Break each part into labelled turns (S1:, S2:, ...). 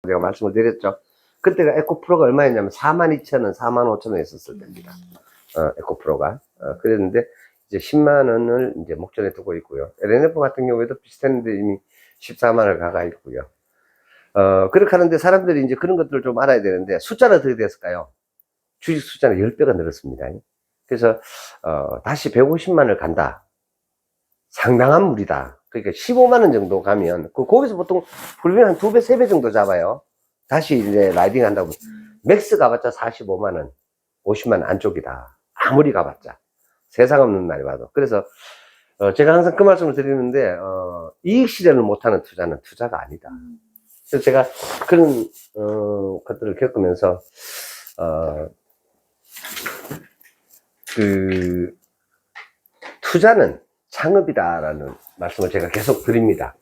S1: 내가 말씀을 드렸죠. 그때가 에코프로가 얼마였냐면 42,000원, 45,000원 했었을 때입니다. 에코프로가. 그랬는데, 이제 10만원을 이제 목전에 두고 있고요. LNF 같은 경우에도 비슷했는데 이미 14만원을 가가 있고요. 그렇게 하는데 사람들이 이제 그런 것들을 좀 알아야 되는데, 숫자는 어떻게 됐을까요? 주식 숫자는 10배가 늘었습니다. 그래서, 다시 150만을 간다. 상당한 무리다. 그러니까 15만원 정도 가면, 거기서 보통 불면 한 2배, 3배 정도 잡아요. 다시 이제 라이딩 한다고. 맥스 가봤자 45만원, 50만원 안쪽이다. 아무리 가봤자. 세상 없는 날이 와도. 그래서, 제가 항상 그 말씀을 드리는데, 이익 실현을 못하는 투자는 투자가 아니다. 그래서 제가 그런, 것들을 겪으면서, 투자는 창업이다라는 말씀을 제가 계속 드립니다.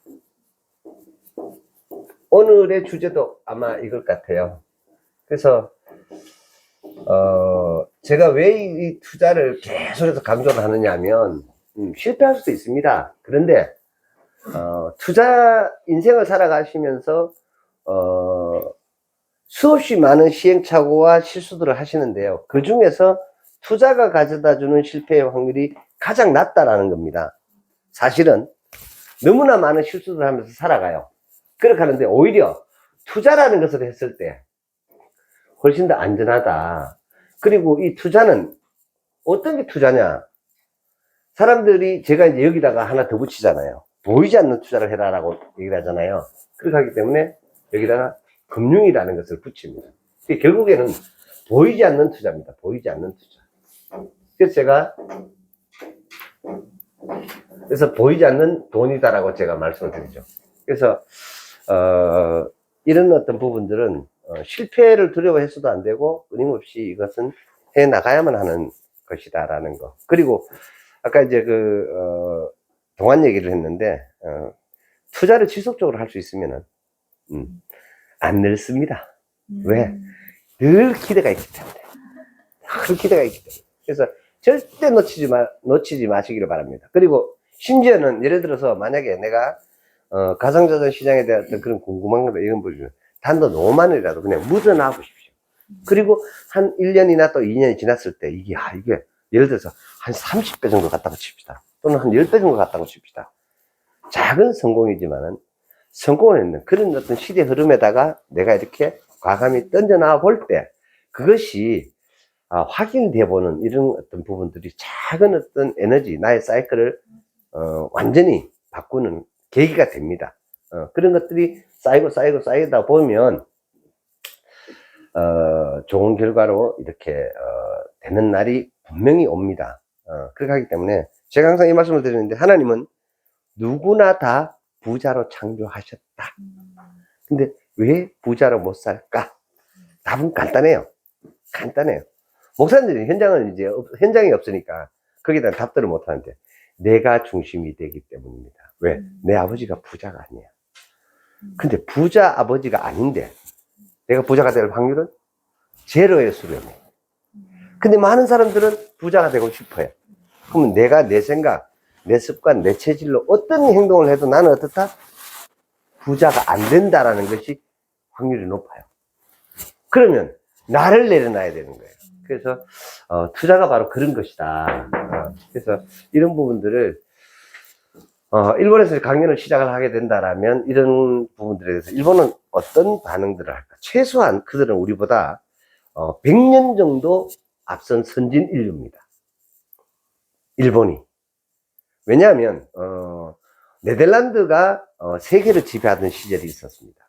S1: 오늘의 주제도 아마 이걸 같아요. 그래서 제가 왜 이 투자를 계속해서 강조를 하느냐 하면 실패할 수도 있습니다. 그런데 투자 인생을 살아가시면서 수없이 많은 시행착오와 실수들을 하시는데요. 그 중에서 투자가 가져다주는 실패의 확률이 가장 낮다라는 겁니다. 사실은 너무나 많은 실수를 하면서 살아가요. 그렇게 하는데 오히려 투자라는 것을 했을 때 훨씬 더 안전하다. 그리고 이 투자는 어떤 게 투자냐? 사람들이 제가 이제 여기다가 하나 더 붙이잖아요. 보이지 않는 투자를 해라라고 얘기를 하잖아요. 그렇게 하기 때문에 여기다가 금융이라는 것을 붙입니다. 결국에는 보이지 않는 투자입니다. 보이지 않는 투자. 그래서 제가 보이지 않는 돈이다라고 제가 말씀을 드리죠. 그래서 이런 어떤 부분들은 실패를 두려워해서도 안 되고 끊임없이 이것은 해 나가야만 하는 것이다라는 거. 그리고 아까 이제 동안 얘기를 했는데 투자를 지속적으로 할 수 있으면은 안 늘습니다. 왜? 늘 기대가 있기 때문에. 늘 기대가 있기 때문에. 그래서 절대 놓치지 마시기를 바랍니다. 그리고 심지어는 예를 들어서 만약에 내가 가상자산 시장에 대한 어떤 그런 궁금한 거다 이런 부분을 단돈 5만원이라도 그냥 묻어놔 보십시오. 그리고 한 1년이나 또 2년이 지났을 때 이게 예를 들어서 한 30배 정도 갔다고 칩시다. 또는 한 10배 정도 갔다고 칩시다. 작은 성공이지만은 성공을 했는 그런 어떤 시대 흐름에다가 내가 이렇게 과감히 던져놔 볼 때 그것이 확인돼 보는 이런 어떤 부분들이 작은 어떤 에너지, 나의 사이클을 완전히 바꾸는 계기가 됩니다. 그런 것들이 쌓이다 보면 좋은 결과로 이렇게 되는 날이 분명히 옵니다. 그렇게 하기 때문에 제가 항상 이 말씀을 드리는데 하나님은 누구나 다 부자로 창조하셨다. 근데 왜 부자로 못 살까? 답은 간단해요. 목사님들이 현장이 없으니까 거기다 답들을 못 하는데 내가 중심이 되기 때문입니다. 왜? 내 아버지가 부자가 아니야. 근데 부자 아버지가 아닌데 내가 부자가 될 확률은 제로의 수렴이에요. 근데 많은 사람들은 부자가 되고 싶어요. 그러면 내가 내 생각, 내 습관, 내 체질로 어떤 행동을 해도 나는 어떻다? 부자가 안 된다라는 것이 확률이 높아요. 그러면 나를 내려놔야 되는 거예요. 그래서 투자가 바로 그런 것이다. 그래서 이런 부분들을 일본에서 강연을 시작을 하게 된다라면 이런 부분들에 대해서 일본은 어떤 반응들을 할까? 최소한 그들은 우리보다 100년 정도 앞선 선진 인류입니다. 일본이. 왜냐하면 네덜란드가 세계를 지배하던 시절이 있었습니다.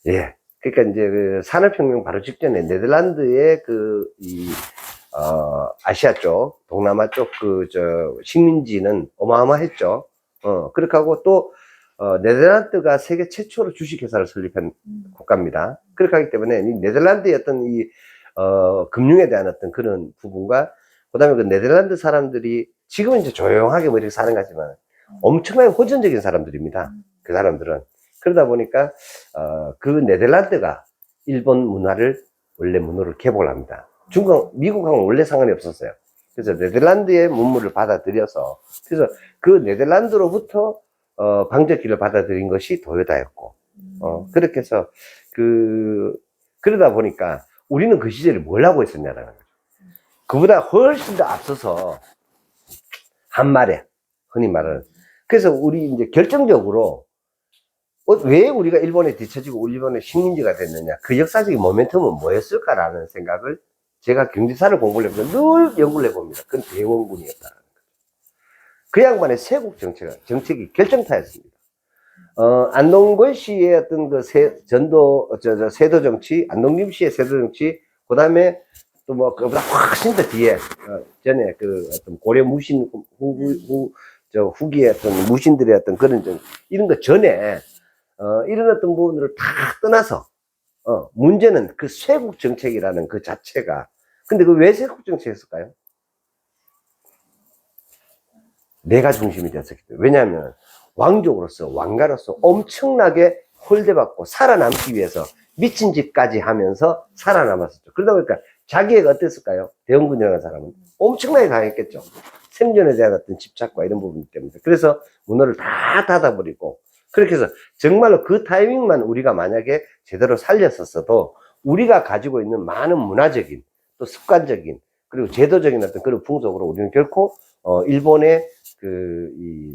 S1: 예. 그러니까 이제 산업혁명 바로 직전에 네덜란드의 아시아 쪽, 동남아 쪽 식민지는 어마어마했죠. 그렇게 하고 또 네덜란드가 세계 최초로 주식회사를 설립한 국가입니다. 그렇게 하기 때문에 이 네덜란드의 어떤 금융에 대한 어떤 그런 부분과 그다음에 그 네덜란드 사람들이 지금은 이제 조용하게 뭐 이렇게 사는 거지만 엄청나게 호전적인 사람들입니다. 그 사람들은. 그러다 보니까 그 네덜란드가 일본 문화를 원래 문화를 개봉을 합니다. 미국하고는 원래 상관이 없었어요. 그래서 네덜란드의 문물을 받아들여서 그래서 그 네덜란드로부터 방적기를 받아들인 것이 도요타였고 그렇게 해서 그러다 보니까 우리는 그 시절에 뭘 하고 있었냐라는 거죠. 그보다 훨씬 더 앞서서 한 말에, 흔히 말하는. 그래서 우리 이제 결정적으로 왜 우리가 일본에 뒤처지고 일본의 식민지가 됐느냐. 그 역사적인 모멘텀은 뭐였을까라는 생각을 제가 경제사를 공부를 해보면 늘 연구를 해봅니다. 그건 대원군이었다. 그 양반의 세국 정책이 결정타였습니다. 안동건 씨의 어떤 그 세도 정치, 안동림 씨의 세도 정치, 그 다음에 또 뭐, 그보다 훨씬 더 뒤에, 전에 그 어떤 고려 무신, 후기의 어떤 무신들의 어떤 그런 이런 거 전에, 이런 어떤 부분들을 다 떠나서, 문제는 그 쇄국 정책이라는 그 자체가, 근데 그 왜 쇄국 정책이었을까요? 내가 중심이 되었기 때문에. 왜냐하면, 왕족으로서, 왕가로서 엄청나게 홀대받고 살아남기 위해서 미친 짓까지 하면서 살아남았었죠. 그러다 보니까 자기애가 어땠을까요? 대원군이라는 사람은 엄청나게 강했겠죠. 생존에 대한 어떤 집착과 이런 부분 때문에. 그래서 문호를 다 닫아버리고, 그렇게 해서 정말로 그 타이밍만 우리가 만약에 제대로 살렸었어도 우리가 가지고 있는 많은 문화적인 또 습관적인 그리고 제도적인 어떤 그런 풍속으로 우리는 결코 일본의 그걸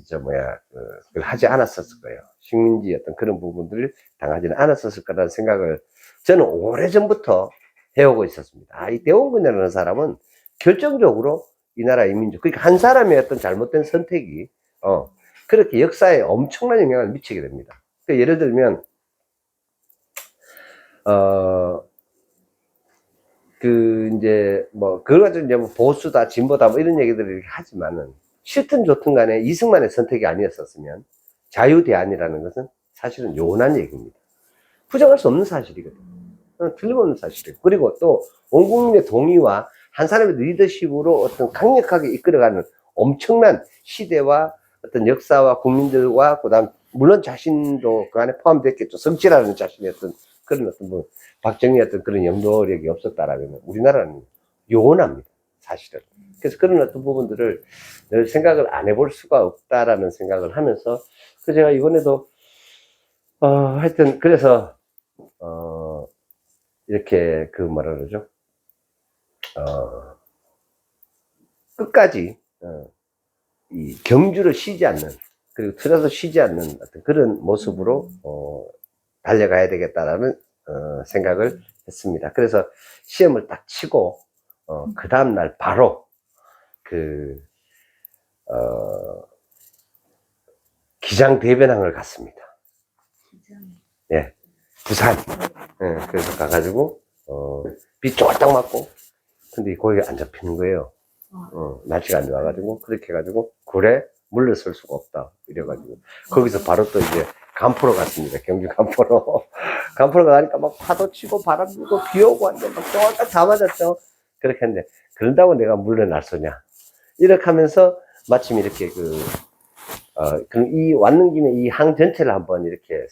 S1: 하지 않았었을 거예요. 식민지 어떤 그런 부분들을 당하지는 않았었을 거라는 생각을 저는 오래전부터 해오고 있었습니다. 이 대원군이라는 사람은 결정적으로 이 나라의 민족, 그러니까 한 사람의 어떤 잘못된 선택이, 그렇게 역사에 엄청난 영향을 미치게 됩니다. 그러니까 예를 들면, 그걸 가지고 이제 뭐 보수다, 진보다, 뭐 이런 얘기들을 이렇게 하지만은, 싫든 좋든 간에 이승만의 선택이 아니었었으면, 자유대안이라는 것은 사실은 요원한 얘기입니다. 부정할 수 없는 사실이거든요. 틀림없는 사실이에요. 그리고 또, 온 국민의 동의와 한 사람의 리더십으로 어떤 강력하게 이끌어가는 엄청난 시대와 어떤 역사와 국민들과, 그 다음, 물론 자신도 그 안에 포함됐겠죠. 성취라는 자신의 어떤 그런 어떤 뭐, 박정희의 어떤 그런 영도력이 없었다라면 우리나라는 요원합니다. 사실은. 그래서 그런 어떤 부분들을 늘 생각을 안 해볼 수가 없다라는 생각을 하면서, 그 제가 이번에도, 하여튼, 그래서, 이렇게 뭐라 그러죠? 끝까지, 이 경주를 쉬지 않는, 그리고 틀어서 쉬지 않는 어떤 그런 모습으로, 달려가야 되겠다라는, 생각을 했습니다. 그래서 시험을 딱 치고, 그 다음날 바로, 기장대변항을 갔습니다. 예, 부산. 예, 그래서 가가지고, 비 쫄딱 맞고, 근데 거기가 안 잡히는 거예요. 날씨가 안 좋아가지고, 그렇게 해가지고, 그래, 물러설 수가 없다. 이래가지고, 거기서 바로 또 이제 간포로 갔습니다. 경주 간포로. 간포로 가니까 막 파도 치고, 바람 불고, 비 오고, 완전 막 쫄딱 다 맞았죠. 그렇게 했는데, 그런다고 내가 물러나서냐. 이렇게 하면서, 마침 이렇게 그럼 왔는 김에 이 항 전체를 한번 이렇게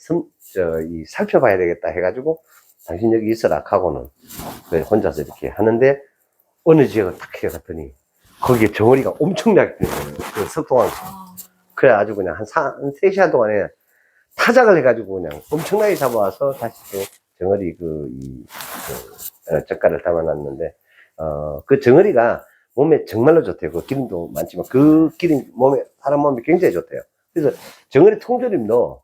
S1: 살펴봐야 되겠다 해가지고, 당신 여기 있어라 하고는, 혼자서 이렇게 하는데, 어느 지역을 딱 해갔더니, 거기에 정어리가 엄청나게 되는 그 석동항. 그래가지고 그냥 한 3시간 동안에 타작을 해가지고 그냥 엄청나게 잡아와서 다시 또 정어리 젓갈을 담아놨는데, 그 정어리가 몸에 정말로 좋대요. 그 기름도 많지만 그 기름 사람 몸에 굉장히 좋대요. 그래서 정어리 통조림도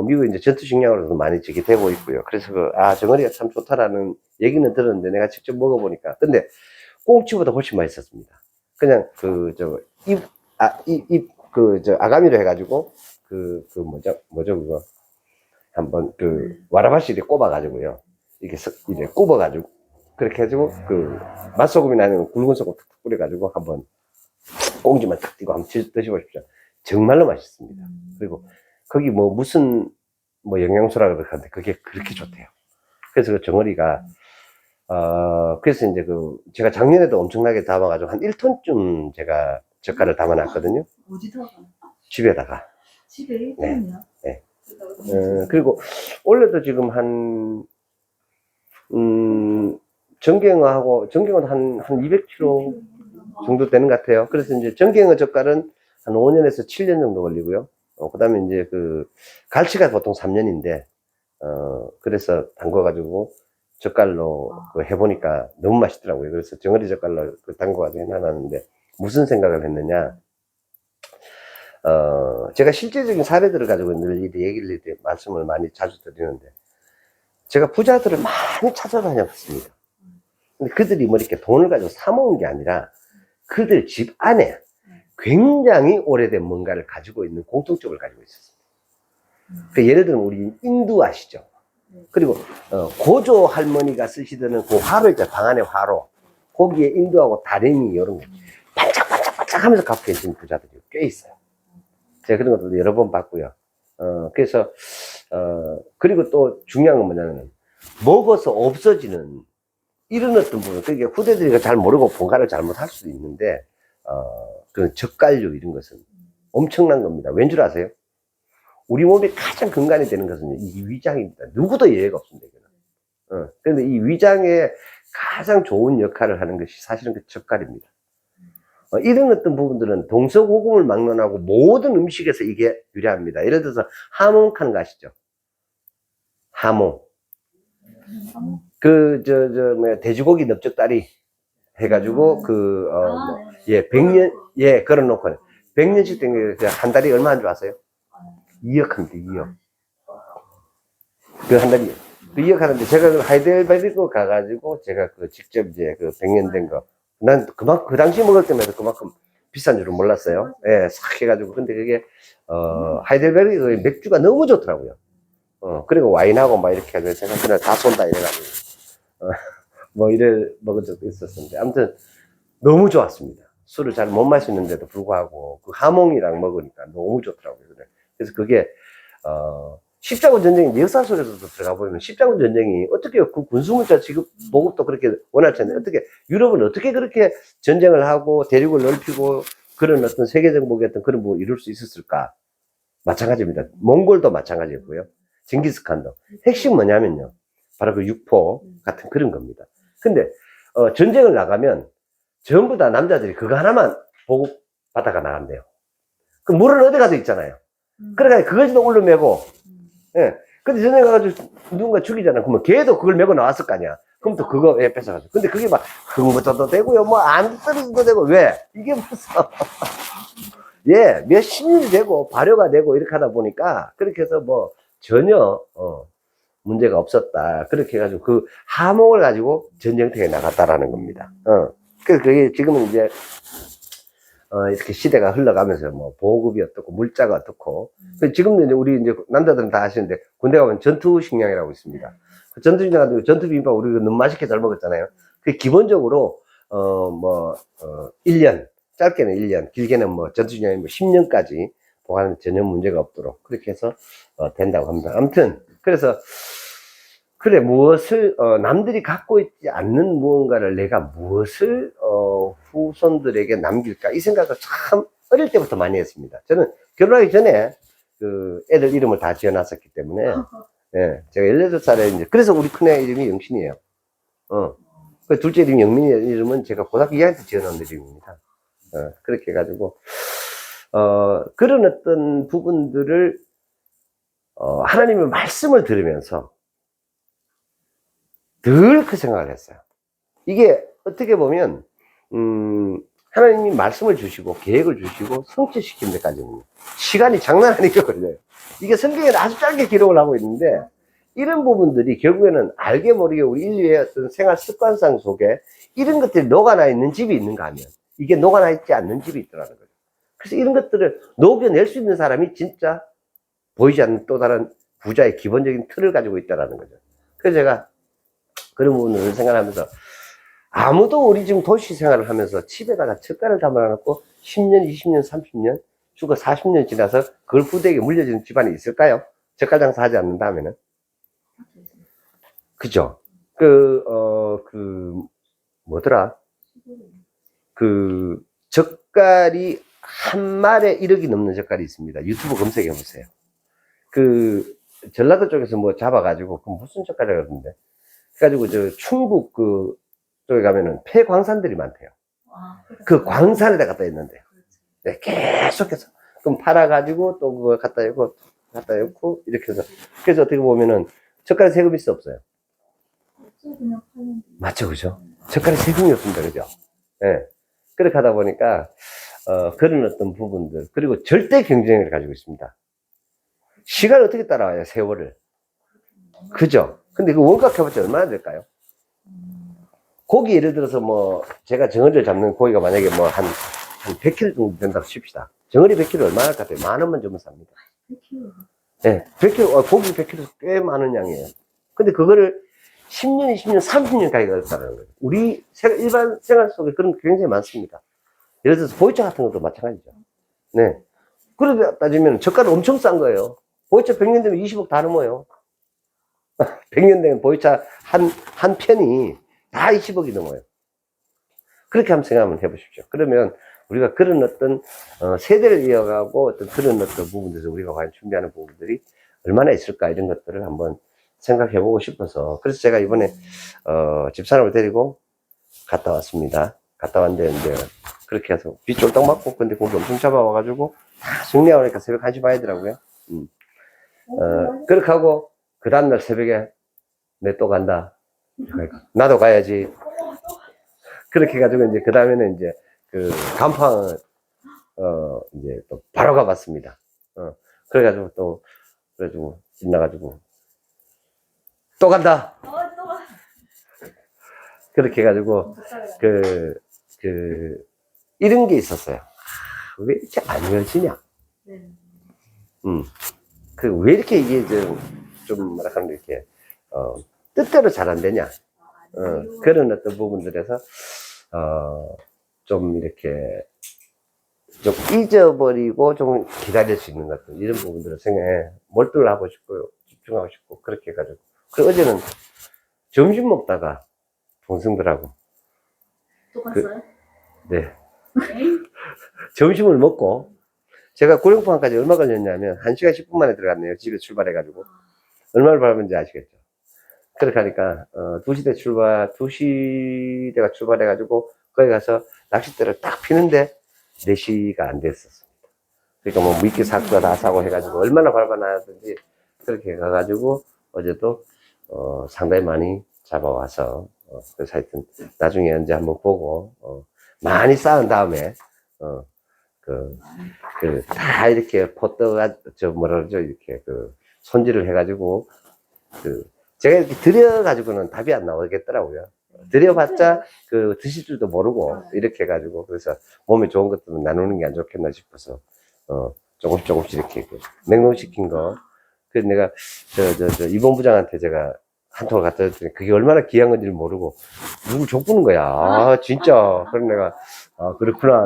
S1: 미국 이제 전투식량으로도 많이 저기 되고 있고요. 그래서 정어리가 참 좋다라는 얘기는 들었는데 내가 직접 먹어보니까 근데 꽁치보다 훨씬 맛있었습니다. 그냥 아가미로 해가지고 뭐죠 그거 한번 와라바시 이렇게 꼽아가지고요. 이렇게 굽어가지고 그렇게 해가지고 맛소금이나 아니면 굵은 소금 탁탁 뿌려가지고 한번 꽁지만 탁 띄고 한번 드셔보십시오. 정말로 맛있습니다. 그리고 거기 무슨 영양소라 그러는데 그게 그렇게 좋대요. 그래서 그 정어리가 그래서 이제 제가 작년에도 엄청나게 담아가지고 한 1톤쯤 제가 젓갈을 담아놨거든요.
S2: 어디다가?
S1: 집에다가.
S2: 집에
S1: 네.
S2: 1톤이요?
S1: 네. 그리고 원래도 지금 전갱어는 한 200kg 정도 되는 것 같아요. 그래서 이제 전갱어 젓갈은 한 5년에서 7년 정도 걸리고요. 그 다음에 이제 갈치가 보통 3년인데, 그래서 담궈가지고 젓갈로 그 해보니까 너무 맛있더라고요. 그래서 정어리 젓갈로 그 담궈가지고 해놨는데 무슨 생각을 했느냐. 제가 실제적인 사례들을 가지고 늘 얘기를, 말씀을 많이 자주 드리는데, 제가 부자들을 많이 찾아다녔습니다. 근데 그들이 뭐 이렇게 돈을 가지고 사모은 게 아니라, 그들 집 안에 굉장히 오래된 뭔가를 가지고 있는 공통점을 가지고 있었습니다. 그 예를 들면 우리 인두 아시죠? 그리고 고조 할머니가 쓰시던 그 화로 있잖아요. 방 안에 화로. 거기에 인두하고 다리미 이런 거 반짝반짝반짝 하면서 갖고 계신 부자들이 꽤 있어요. 제가 그런 것도 여러 번 봤고요. 그래서 그리고 또 중요한 건 뭐냐면, 먹어서 없어지는 이런 어떤 부분, 그게 후대들이 잘 모르고 본가를 잘못할 수도 있는데, 그런 젓갈류 이런 것은 엄청난 겁니다. 왠 줄 아세요? 우리 몸이 가장 근간이 되는 것은 이 위장입니다. 누구도 예외가 없습니다. 그런데 이 위장에 가장 좋은 역할을 하는 것이 사실은 그 젓갈입니다. 이런 어떤 부분들은 동서고금을 막론하고 모든 음식에서 이게 유래합니다. 예를 들어서 하몽카는 거 아시죠? 하몽. 돼지고기 넓적다리 해가지고, 예, 100년, 예, 걸어놓고, 100년씩 된 게 한 달이 얼마 한 줄 아세요? 2억 합니다, 2억. 그 한 달이, 2억 하는데, 제가 그 하이델베르크 가가지고, 제가 그 직접 이제 그 100년 된 거, 난 그만큼, 그 당시 먹을 때마다 그만큼 비싼 줄은 몰랐어요. 예, 싹 해가지고. 근데 그게, 하이델베르크 맥주가 너무 좋더라고요. 그리고 와인하고 막 이렇게 해가지고, 제가 그날 다 쏜다 이래가지고, 뭐 이래 먹은 적도 있었는데, 아무튼 너무 좋았습니다. 술을 잘 못 마시는데도 불구하고, 그 하몽이랑 먹으니까 너무 좋더라고요. 그래서 그게, 십자군 전쟁이 역사 속에서도 들어가 보면 십자군 전쟁이 어떻게 그 군수물자 지급 보급도 그렇게 원활치 않는데 어떻게 유럽은 어떻게 그렇게 전쟁을 하고 대륙을 넓히고 그런 어떤 세계 정복의 어떤 그런 뭐 이룰 수 있었을까? 마찬가지입니다. 몽골도 마찬가지였고요. 징기스칸도. 핵심 뭐냐면요. 바로 그 육포 같은 그런 겁니다. 근데 전쟁을 나가면 전부 다 남자들이 그거 하나만 보급 받아가 나간대요. 그 물은 어디 가서 있잖아요. 그러니까 그것도 올려매고, 예. 근데 전에 가가지고 누군가 죽이잖아. 그러면 걔도 그걸 메고 나왔을 거 아니야. 그럼 또 그거 뺏어가지고. 근데 그게 막 흠부터도 되고요. 뭐 안 떨어져도 되고. 왜? 이게 무슨, 예, 몇십 년이 되고 발효가 되고 이렇게 하다 보니까 그렇게 해서 뭐 전혀, 문제가 없었다. 그렇게 해가지고 그 하몽을 가지고 전쟁터에 나갔다라는 겁니다. 그래서 그게 지금은 이제, 이렇게 시대가 흘러가면서 뭐 보급이 어떻고 물자가 어떻고 지금도 이제 우리 이제 남자들은 다 아시는데 군대 가면 전투 식량이라고 있습니다. 그 전투 식량 가지고 전투 비빔밥 우리 너무 맛있게 잘 먹었잖아요. 그 기본적으로 1년 짧게는 1년 길게는 뭐 전투 식량이 뭐 10년까지 보관하는 전혀 문제가 없도록 그렇게 해서 된다고 합니다. 아무튼 그래서 그래 무엇을 남들이 갖고 있지 않는 무언가를 내가 무엇을 후손들에게 남길까 이 생각을 참 어릴 때부터 많이 했습니다. 저는 결혼하기 전에 그 애들 이름을 다 지어놨었기 때문에 예, 제가 18살에 이제 그래서 우리 큰애 이름이 영신이에요. 그 둘째 이름이 영민이 이름은 제가 고등학교 2학년 때 지어놓은 이름입니다. 그렇게 해가지고 그런 어떤 부분들을 하나님의 말씀을 들으면서 늘 그 생각을 했어요. 이게 어떻게 보면 하나님이 말씀을 주시고 계획을 주시고 성취시킨 데까지는 시간이 장난 아니게 걸려요. 이게 성경에 아주 짧게 기록을 하고 있는데 이런 부분들이 결국에는 알게 모르게 우리 인류의 어떤 생활 습관상 속에 이런 것들이 녹아나 있는 집이 있는가 하면 이게 녹아나 있지 않는 집이 있더라는 거죠. 그래서 이런 것들을 녹여낼 수 있는 사람이 진짜 보이지 않는 또 다른 부자의 기본적인 틀을 가지고 있다는 거죠. 그래서 제가 그런 부분을 생각하면서 아무도 우리 지금 도시 생활을 하면서 집에다가 젓갈을 담아놓고 10년, 20년, 30년, 죽어 40년 지나서 그걸 후대에게 물려주는 집안이 있을까요? 젓갈 장사 하지 않는다면은. 그죠? 뭐더라? 젓갈이 한 말에 1억이 넘는 젓갈이 있습니다. 유튜브 검색해 보세요. 전라도 쪽에서 뭐 잡아가지고, 무슨 젓갈이라고 그러는데. 그래가지고 충북 쪽에 가면은 폐광산들이 많대요. 그 광산에다 갖다 있는데요. 네, 계속해서. 그럼 팔아가지고 또 그거 갖다 놓고, 이렇게 해서. 그래서 어떻게 보면은, 젓갈에 세금 있어 없어요?
S2: 그냥 팔면 돼.
S1: 맞죠, 그죠? 젓갈에 세금이 없습니다, 그죠? 예. 그렇게 하다 보니까, 그런 어떤 부분들, 그리고 절대 경쟁력을 가지고 있습니다. 시간을 어떻게 따라와요, 세월을? 그죠? 근데 그 원가 해봤자 얼마나 될까요? 고기 예를 들어서 뭐, 제가 정어리를 잡는 고기가 만약에 뭐 한 100kg 정도 된다고 칩시다. 정어리 100kg 얼마나 할 것 같아요? 10,000원 주면 삽니다. 네, 100kg, 고기 100kg 꽤 많은 양이에요. 근데 그거를 10년, 20년, 30년 가기가 어렵다는 거예요. 우리 일반 생활 속에 그런 게 굉장히 많습니다. 예를 들어서 보이차 같은 것도 마찬가지죠. 네. 그러다 따지면 젓갈은 엄청 싼 거예요. 보이차 100년 되면 20억 다 넘어요. 100년 된 보이차 한 편이 다 20억이 넘어요. 그렇게 한번 생각 한번 해보십시오. 그러면 우리가 그런 어떤 세대를 이어가고 어떤 그런 어떤 부분들에서 우리가 과연 준비하는 부분들이 얼마나 있을까 이런 것들을 한번 생각해 보고 싶어서 그래서 제가 이번에 집사람을 데리고 갔다 왔습니다. 갔다 왔는데 이제 그렇게 해서 비 쫄딱 맞고 근데 고기 엄청 잡아와가지고 다 정리하니까 새벽 1시 반이더라고요. 그렇게 하고 그 다음날 새벽에 내 또 간다. 나도 가야지. 그렇게 해가지고 이제 그 다음에는 이제 그 간판 이제 또 바로 가봤습니다. 그래가지고 또 그래가지고 신나가지고 또 간다. 그렇게 해가지고 이런 게 있었어요. 왜 이렇게 안 이어지냐? 왜 이렇게 이게 좀 뭐랄까 이렇게 뜻대로 잘 안 되냐? 그런 어떤 부분들에서 좀 이렇게 좀 잊어버리고 좀 기다릴 수 있는 것들 이런 부분들을 생각해 몰두를 하고 싶고요, 집중하고 싶고 그렇게 해가지고 그 어제는 점심 먹다가 동생들하고
S2: 또 갔어요?
S1: 네 점심을 먹고 제가 구룡포항까지 얼마 걸렸냐면 1시간 10분 만에 들어갔네요. 집에 출발해가지고 얼마를 밟은지 아시겠죠? 그렇게 하니까 2시대가 출발해가지고 거기 가서 낚싯대를 딱 피는데 4시가 안 됐었습니다. 그러니까 뭐 미끼 사고 다 사고 해가지고 얼마나 밟아놔야든지 그렇게 가가지고 어제도 상당히 많이 잡아와서 그래서 하여튼 나중에 언제 한번 보고 많이 쌓은 다음에 다 이렇게 포떡가 뭐라 그러죠 이렇게 손질을 해가지고 제가 이렇게 드려가지고는 답이 안 나오겠더라고요. 드려봤자 드실 줄도 모르고 이렇게 해가지고 그래서 몸에 좋은 것들은 나누는 게 안 좋겠나 싶어서 조금씩 이렇게 냉동시킨 거. 그래서 내가 이봉 부장한테 제가 한 통을 갖다 줬더니 그게 얼마나 귀한 건지를 모르고 누굴 족부는 거야. 아 진짜. 그래서 내가 그렇구나.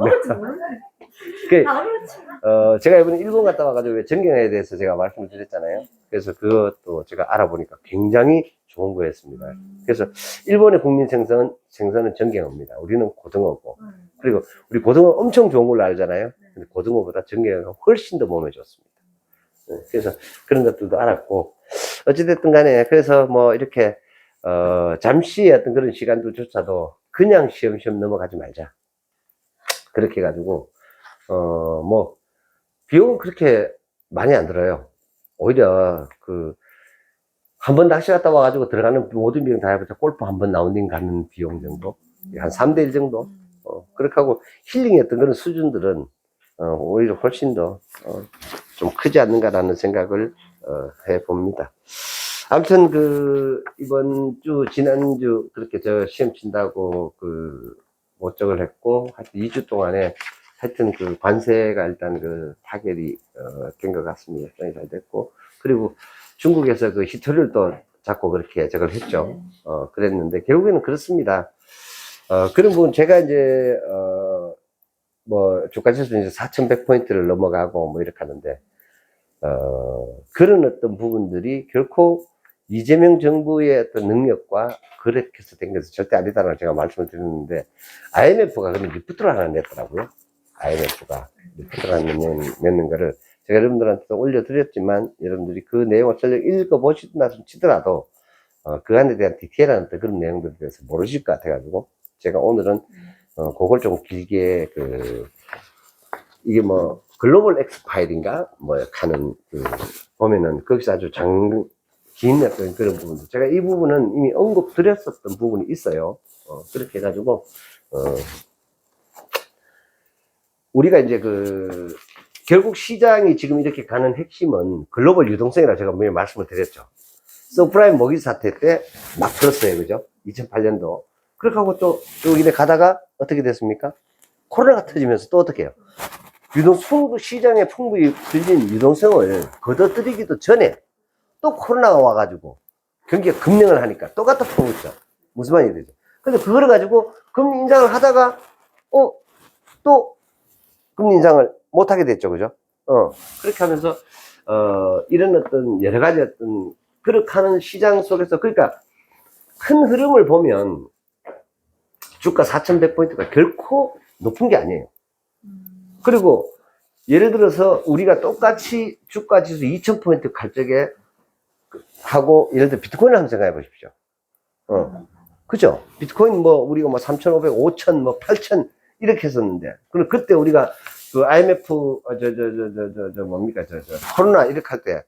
S1: 제가 이번에 일본 갔다 와가지고 전경에 대해서 제가 말씀을 드렸잖아요. 그래서 그것도 제가 알아보니까 굉장히 좋은 거였습니다. 그래서 일본의 국민 생선은 전갱어입니다. 우리는 고등어고. 그리고 우리 고등어 엄청 좋은 걸로 알잖아요. 근데 고등어보다 전갱어가 훨씬 더 몸에 좋습니다. 그래서 그런 것들도 알았고 어찌됐든 간에 그래서 뭐 이렇게 잠시 어떤 그런 시간들조차도 그냥 시험시험 넘어가지 말자. 그렇게 해가지고 뭐 비용은 그렇게 많이 안 들어요. 오히려 한 번 낚시 갔다 와가지고 들어가는 모든 비용 다 해보자 골프 한 번 라운딩 가는 비용 정도 한 3대1 정도 그렇게 하고 힐링했던 그런 수준들은 오히려 훨씬 더 좀 크지 않는가라는 생각을 해봅니다. 아무튼 이번 주 지난주 그렇게 저 시험 친다고 모적을 했고 하여튼 2주 동안에 하여튼 관세가 일단 타결이 된 것 같습니다. 굉장히 잘 됐고 그리고 중국에서 히토리를 또 잡고 그렇게 저걸 했죠. 그랬는데 결국에는 그렇습니다. 그런 부분 제가 이제 뭐 주가지수 이제 4,100포인트를 넘어가고 뭐 이렇게 하는데 그런 어떤 부분들이 결코 이재명 정부의 어떤 능력과 그렇게 해서 된 것은 절대 아니다라고 제가 말씀을 드렸는데 IMF가 그런 리포트를 하나 냈더라고요. IMF가 리포트를 하나 냈는 거를 제가 여러분들한테도 올려드렸지만 여러분들이 그 내용을 전혀 읽어보시나 치더라도 그 안에 대한 디테일한 그런 내용들에 대해서 모르실 것 같아가지고 제가 오늘은 그걸 좀 길게 이게 뭐 글로벌 엑스파일인가 뭐 하는 보면은 거기서 아주 기인했던 그런 부분들. 제가 이 부분은 이미 언급드렸었던 부분이 있어요. 그렇게 해가지고, 우리가 이제 결국 시장이 지금 이렇게 가는 핵심은 글로벌 유동성이라고 제가 분명히 말씀을 드렸죠. 서프라임 모기 사태 때 막 들었어요. 그죠? 2008년도. 그렇게 하고 또 이래 가다가 어떻게 됐습니까? 코로나가 터지면서 또 어떻게 해요? 시장에 풍부히 들린 유동성을 걷어들이기도 전에 또 코로나가 와가지고 경기가 급등을 하니까 또 갖다 퍼붓죠. 무슨 말이 되죠? 근데 그걸 가지고 금리 인상을 하다가, 또 금리 인상을 못하게 됐죠. 그죠? 그렇게 하면서, 이런 어떤 여러 가지 어떤, 그렇게 하는 시장 속에서, 그러니까 큰 흐름을 보면 주가 4,100포인트가 결코 높은 게 아니에요. 그리고 예를 들어서 우리가 똑같이 주가 지수 2,000포인트 갈 적에 하고, 예를 들어 비트코인을 한번 생각해 보십시오. 그죠? 비트코인 우리가 3,500, 5,000, 8,000 이렇게 했었는데, 그리고 그때 우리가 그 IMF, 코로나 이렇게 할 때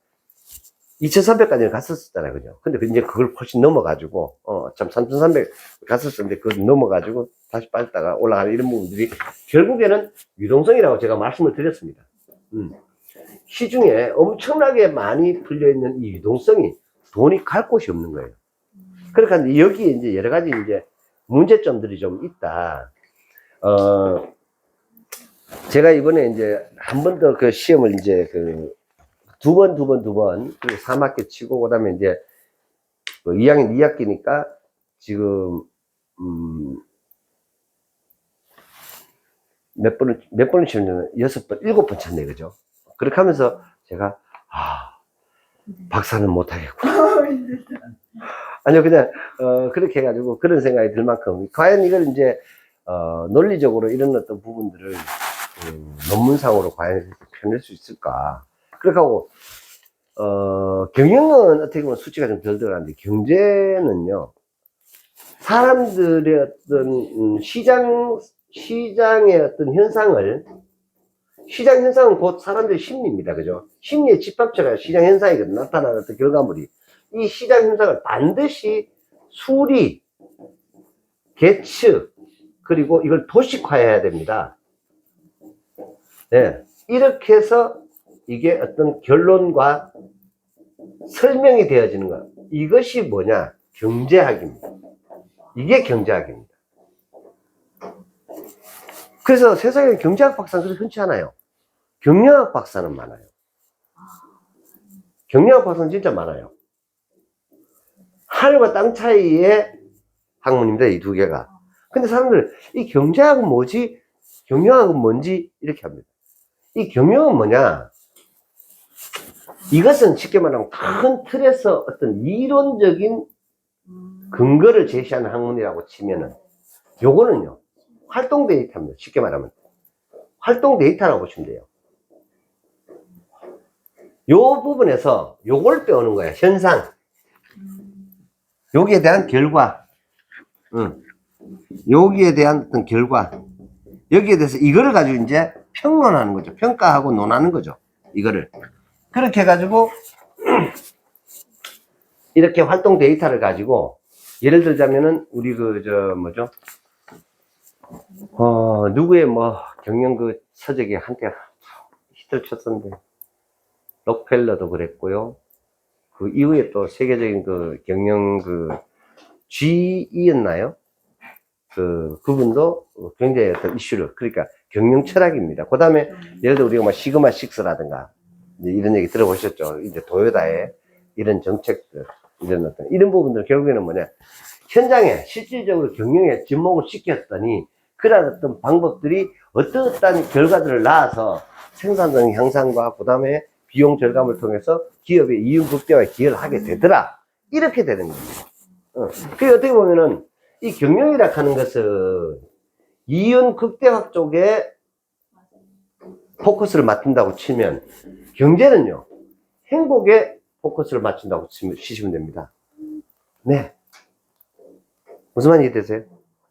S1: 2,300까지는 갔었잖아요. 그죠? 근데 이제 그걸 훨씬 넘어가지고, 3,300 갔었었는데 그걸 넘어가지고 다시 빠졌다가 올라가는 이런 부분들이 결국에는 유동성이라고 제가 말씀을 드렸습니다. 시중에 엄청나게 많이 풀려있는 이 유동성이 돈이 갈 곳이 없는 거예요. 그러니까 여기에 이제 여러 가지 이제 문제점들이 좀 있다. 제가 이번에 이제 한 번 더 그 시험을 이제 두 번, 그리고 3학기 치고, 그 다음에 이제 2학년 2학기니까 지금, 몇 번을 치면 6번, 7번 쳤네, 그죠? 그렇게 하면서 제가, 박사는 못하겠구나. 아니요, 그냥, 그렇게 해가지고 그런 생각이 들 만큼, 과연 이걸 이제, 논리적으로 이런 어떤 부분들을, 논문상으로 과연 펴낼 수 있을까. 그렇게 하고, 경영은 어떻게 보면 수치가 좀 덜 들어가는데, 경제는요, 사람들의 어떤, 시장의 어떤 현상을, 시장 현상은 곧 사람들의 심리입니다. 그죠? 심리의 집합체가 시장 현상이거든. 나타나는 어떤 결과물이. 이 시장 현상을 반드시 수리, 계측, 그리고 이걸 도식화해야 됩니다. 네. 이렇게 해서 이게 어떤 결론과 설명이 되어지는 것. 이것이 뭐냐? 경제학입니다. 이게 경제학입니다. 그래서 세상에 경제학 박사는 그렇게 흔치 않아요. 경영학 박사는 많아요. 경영학 박사는 진짜 많아요. 하늘과 땅 차이의 학문입니다. 이 두 개가. 근데 사람들 이 경제학은 뭐지? 경영학은 뭔지 이렇게 합니다. 이 경영은 뭐냐? 이것은 쉽게 말하면 큰 틀에서 어떤 이론적인 근거를 제시하는 학문이라고 치면은, 요거는요, 활동 데이터입니다. 쉽게 말하면. 활동 데이터라고 보시면 돼요. 요 부분에서 요걸 빼오는 거예요. 현상. 여기에 대한 결과. 여기에 대한 어떤 결과. 여기에 대해서 이거를 가지고 이제 평론하는 거죠. 평가하고 논하는 거죠. 이거를. 그렇게 해가지고, 이렇게 활동 데이터를 가지고, 예를 들자면은, 우리 누구의 경영 서적이 한때 히트를 쳤었는데, 록펠러도 그랬고요. 그 이후에 또 세계적인 경영 G이었나요? 그분도 굉장히 어떤 이슈를, 그러니까 경영 철학입니다. 그 다음에 예를 들어 우리가 시그마 6라든가 이런 얘기 들어보셨죠? 이제 도요타의 이런 정책들, 이런 부분들 결국에는 뭐냐? 현장에 실질적으로 경영에 접목을 시켰더니 그런 어떤 방법들이 어떠한 결과들을 낳아서 생산성 향상과 그 다음에 비용 절감을 통해서 기업의 이윤 극대화에 기여를 하게 되더라. 이렇게 되는 겁니다. 그게 어떻게 보면은 이 경영이라 하는 것은 이윤 극대화 쪽에 포커스를 맞춘다고 치면, 경제는요, 행복에 포커스를 맞춘다고 치시면 됩니다. 네. 무슨 말인지 되세요?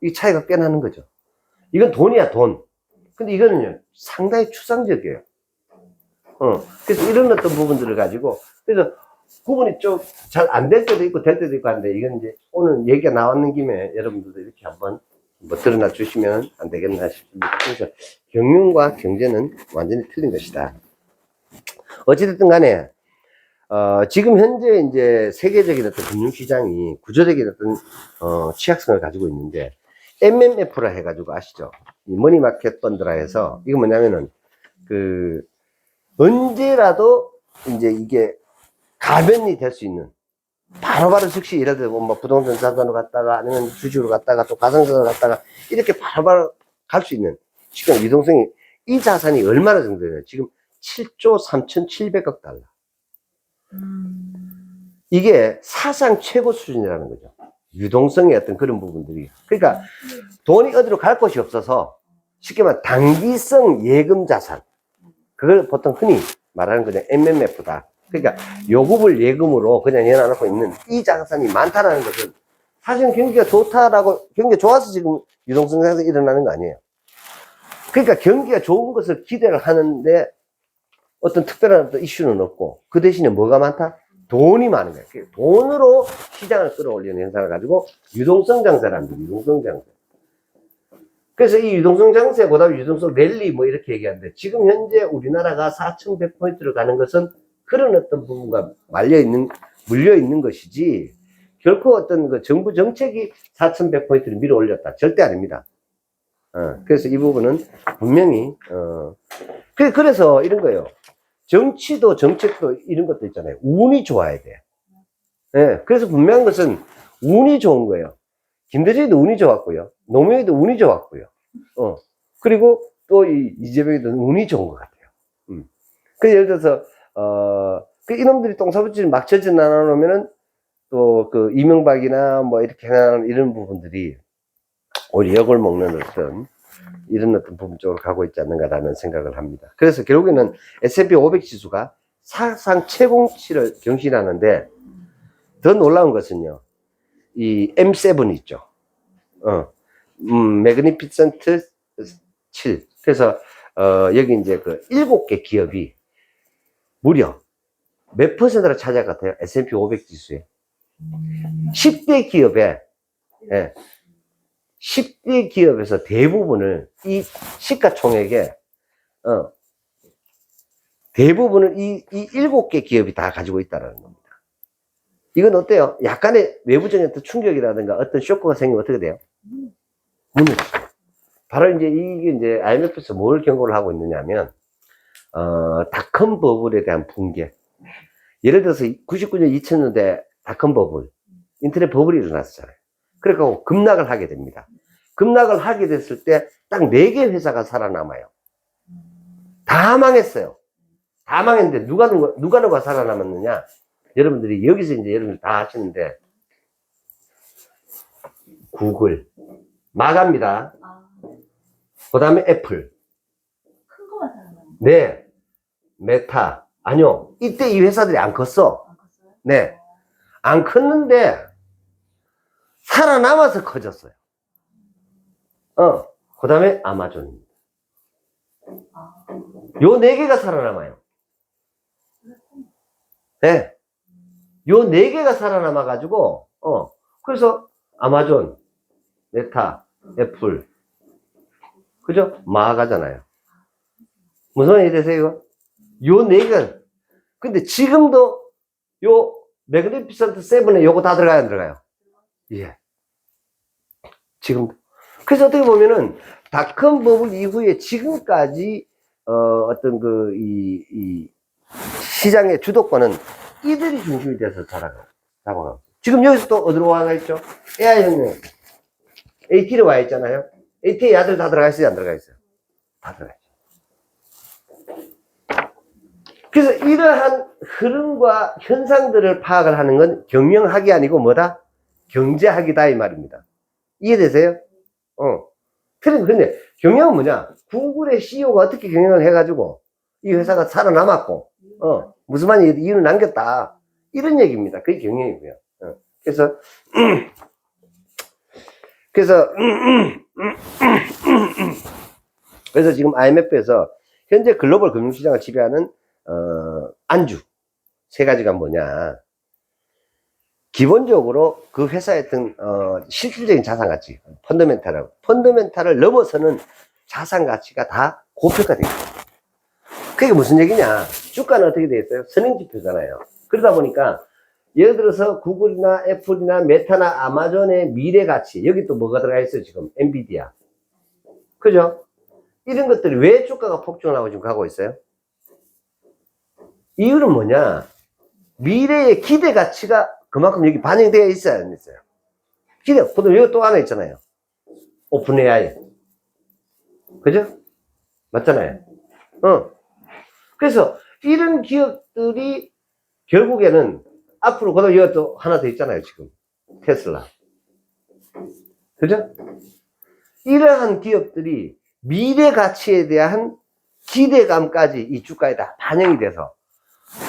S1: 이 차이가 꽤 나는 거죠. 이건 돈이야, 돈. 근데 이거는요, 상당히 추상적이에요. 그래서 이런 어떤 부분들을 가지고, 그래서, 구분이 좀 잘 안 될 때도 있고 될 때도 있고 한데, 이건 이제 오늘 얘기가 나왔는 김에 여러분들도 이렇게 한번 뭐 드러나 주시면 안 되겠나 싶습니다. 그래서 경영과 경제는 완전히 틀린 것이다. 어찌됐든 간에, 지금 현재 이제 세계적인 어떤 금융시장이 구조적인 어떤, 취약성을 가지고 있는데, MMF라 해가지고 아시죠? 이 머니마켓 펀드라 해서, 이거 뭐냐면은, 언제라도 이제 이게 가변이 될 수 있는, 바로바로 즉시 예를 들어 뭐 부동산 자산으로 갔다가 아니면 주식으로 갔다가 또 가상자산으로 갔다가 이렇게 바로바로 갈 수 있는 시간 유동성이, 이 자산이 얼마나 정도 되나요? 지금 7조 3,700억 달러. 이게 사상 최고 수준이라는 거죠. 유동성의 어떤 그런 부분들이. 그러니까 돈이 어디로 갈 곳이 없어서 쉽게 말하면 단기성 예금 자산. 그걸 보통 흔히 말하는 그냥 MMF다. 그러니까 요금을 예금으로 그냥 내놔놓고 있는 이 자산이 많다라는 것은 사실은 경기가 좋다라고, 경기가 좋아서 지금 유동성 자산이 일어나는 거 아니에요. 그러니까 경기가 좋은 것을 기대를 하는데 어떤 특별한 어떤 이슈는 없고, 그 대신에 뭐가 많다? 돈이 많은 거예요. 돈으로 시장을 끌어올리는 현상을 가지고 유동성 장세랍니다. 유동성 장세. 그래서 이 유동성 장세, 그 다음에 유동성 랠리 뭐 이렇게 얘기하는데, 지금 현재 우리나라가 4,100포인트를 가는 것은 그런 어떤 부분과 물려 있는 것이지, 결코 어떤 그 정부 정책이 4,100포인트를 밀어 올렸다. 절대 아닙니다. 그래서 이 부분은 분명히, 그래서 이런 거예요. 정치도 정책도 이런 것도 있잖아요. 운이 좋아야 돼. 예, 그래서 분명한 것은 운이 좋은 거예요. 김대중이도 운이 좋았고요. 노무현이도 운이 좋았고요. 그리고 또 이재명이도 운이 좋은 것 같아요. 그 예를 들어서, 이놈들이 똥사부질 막 저질 안 하면은 또 이명박이나 뭐 이렇게 하는 이런 부분들이 오히려 역을 먹는 어떤 이런 어떤 부분 쪽으로 가고 있지 않는가라는 생각을 합니다. 그래서 결국에는 S&P 500 지수가 사상 최고치를 경신하는데, 더 놀라운 것은요, 이 M7 있죠. 매그니피센트 7. 그래서, 여기 이제 7개 기업이 무려 몇 퍼센트를 차지할 것 같아요? S&P 500 지수에. 10대 기업에, 예. 10대 기업에서 대부분을 이 시가총액에, 대부분을 이 7개 기업이 다 가지고 있다는 겁니다. 이건 어때요? 약간의 외부적인 어떤 충격이라든가 어떤 쇼크가 생기면 어떻게 돼요? 무너지죠. 바로 이게 이제 IMF에서 뭘 경고를 하고 있느냐면, 닷컴 버블에 대한 붕괴. 예를 들어서 99년, 2000년대 닷컴 버블, 인터넷 버블이 일어났잖아요. 그러니까 급락을 하게 됩니다. 급락을 하게 됐을 때 딱 4개 회사가 살아남아요. 다 망했어요. 다 망했는데 누가 살아남았느냐? 여러분들이 여기서 이제 여러분들 다 아시는데, 구글 망합니다. 그 다음에 애플.
S2: 큰 거만 살아남은
S1: 네. 메타. 아니요. 이때 이 회사들이 안 컸어.
S2: 안 컸어요?
S1: 네. 안 컸는데 살아남아서 커졌어요. 그 다음에 아마존입니다. 요 4개가 살아남아요. 네. 요 4개가 살아남아가지고, 그래서 아마존, 메타, 애플. 그죠? 망하잖아요. 무슨 말이 되세요? 요 4개가. 근데 지금도 요 매그니피센트 7에 요거 다 들어가요, 안 들어가요? 예. 지금도. 그래서 어떻게 보면은 닷컴 버블 이후에 지금까지 어떤 시장의 주도권은 이들이 중심이 돼서 잡아가고. 지금 여기서 또 어디로 와가 있죠? AI 혁명. AT로 와 있잖아요. AT에 아들 다 들어가 있어요, 안 들어가 있어요? 다 들어가 있어요. 그래서 이러한 흐름과 현상들을 파악을 하는 건 경영학이 아니고 뭐다? 경제학이다, 이 말입니다. 이해되세요? 근데 경영은 뭐냐? 구글의 CEO가 어떻게 경영을 해가지고 이 회사가 살아남았고, 무슨 말이 이윤을 남겼다. 이런 얘기입니다. 그게 경영이고요. 그래서 지금 IMF에서 현재 글로벌 금융시장을 지배하는, 안주, 세 가지가 뭐냐. 기본적으로 그 회사의 어떤, 실질적인 자산 가치, 펀더멘탈을 넘어서는 자산 가치가 다 고평가되어 있어요. 그게 무슨 얘기냐. 주가는 어떻게 되어 있어요? 선행지표잖아요. 그러다 보니까, 예를 들어서 구글이나 애플이나 메타나 아마존의 미래 가치, 여기 또 뭐가 들어가 있어요, 지금? 엔비디아. 그죠? 이런 것들이 왜 주가가 폭증을 하고 지금 가고 있어요? 이유는 뭐냐? 미래의 기대 가치가 그만큼 여기 반영이 되어 있어야 안 있어요. 기대, 보통 여기 또 하나 있잖아요. 오픈 AI. 그죠? 맞잖아요. 그래서 이런 기업들이 결국에는 앞으로, 그다음 여기 또 하나 더 있잖아요, 지금. 테슬라. 그죠? 이러한 기업들이 미래 가치에 대한 기대감까지 이 주가에 다 반영이 돼서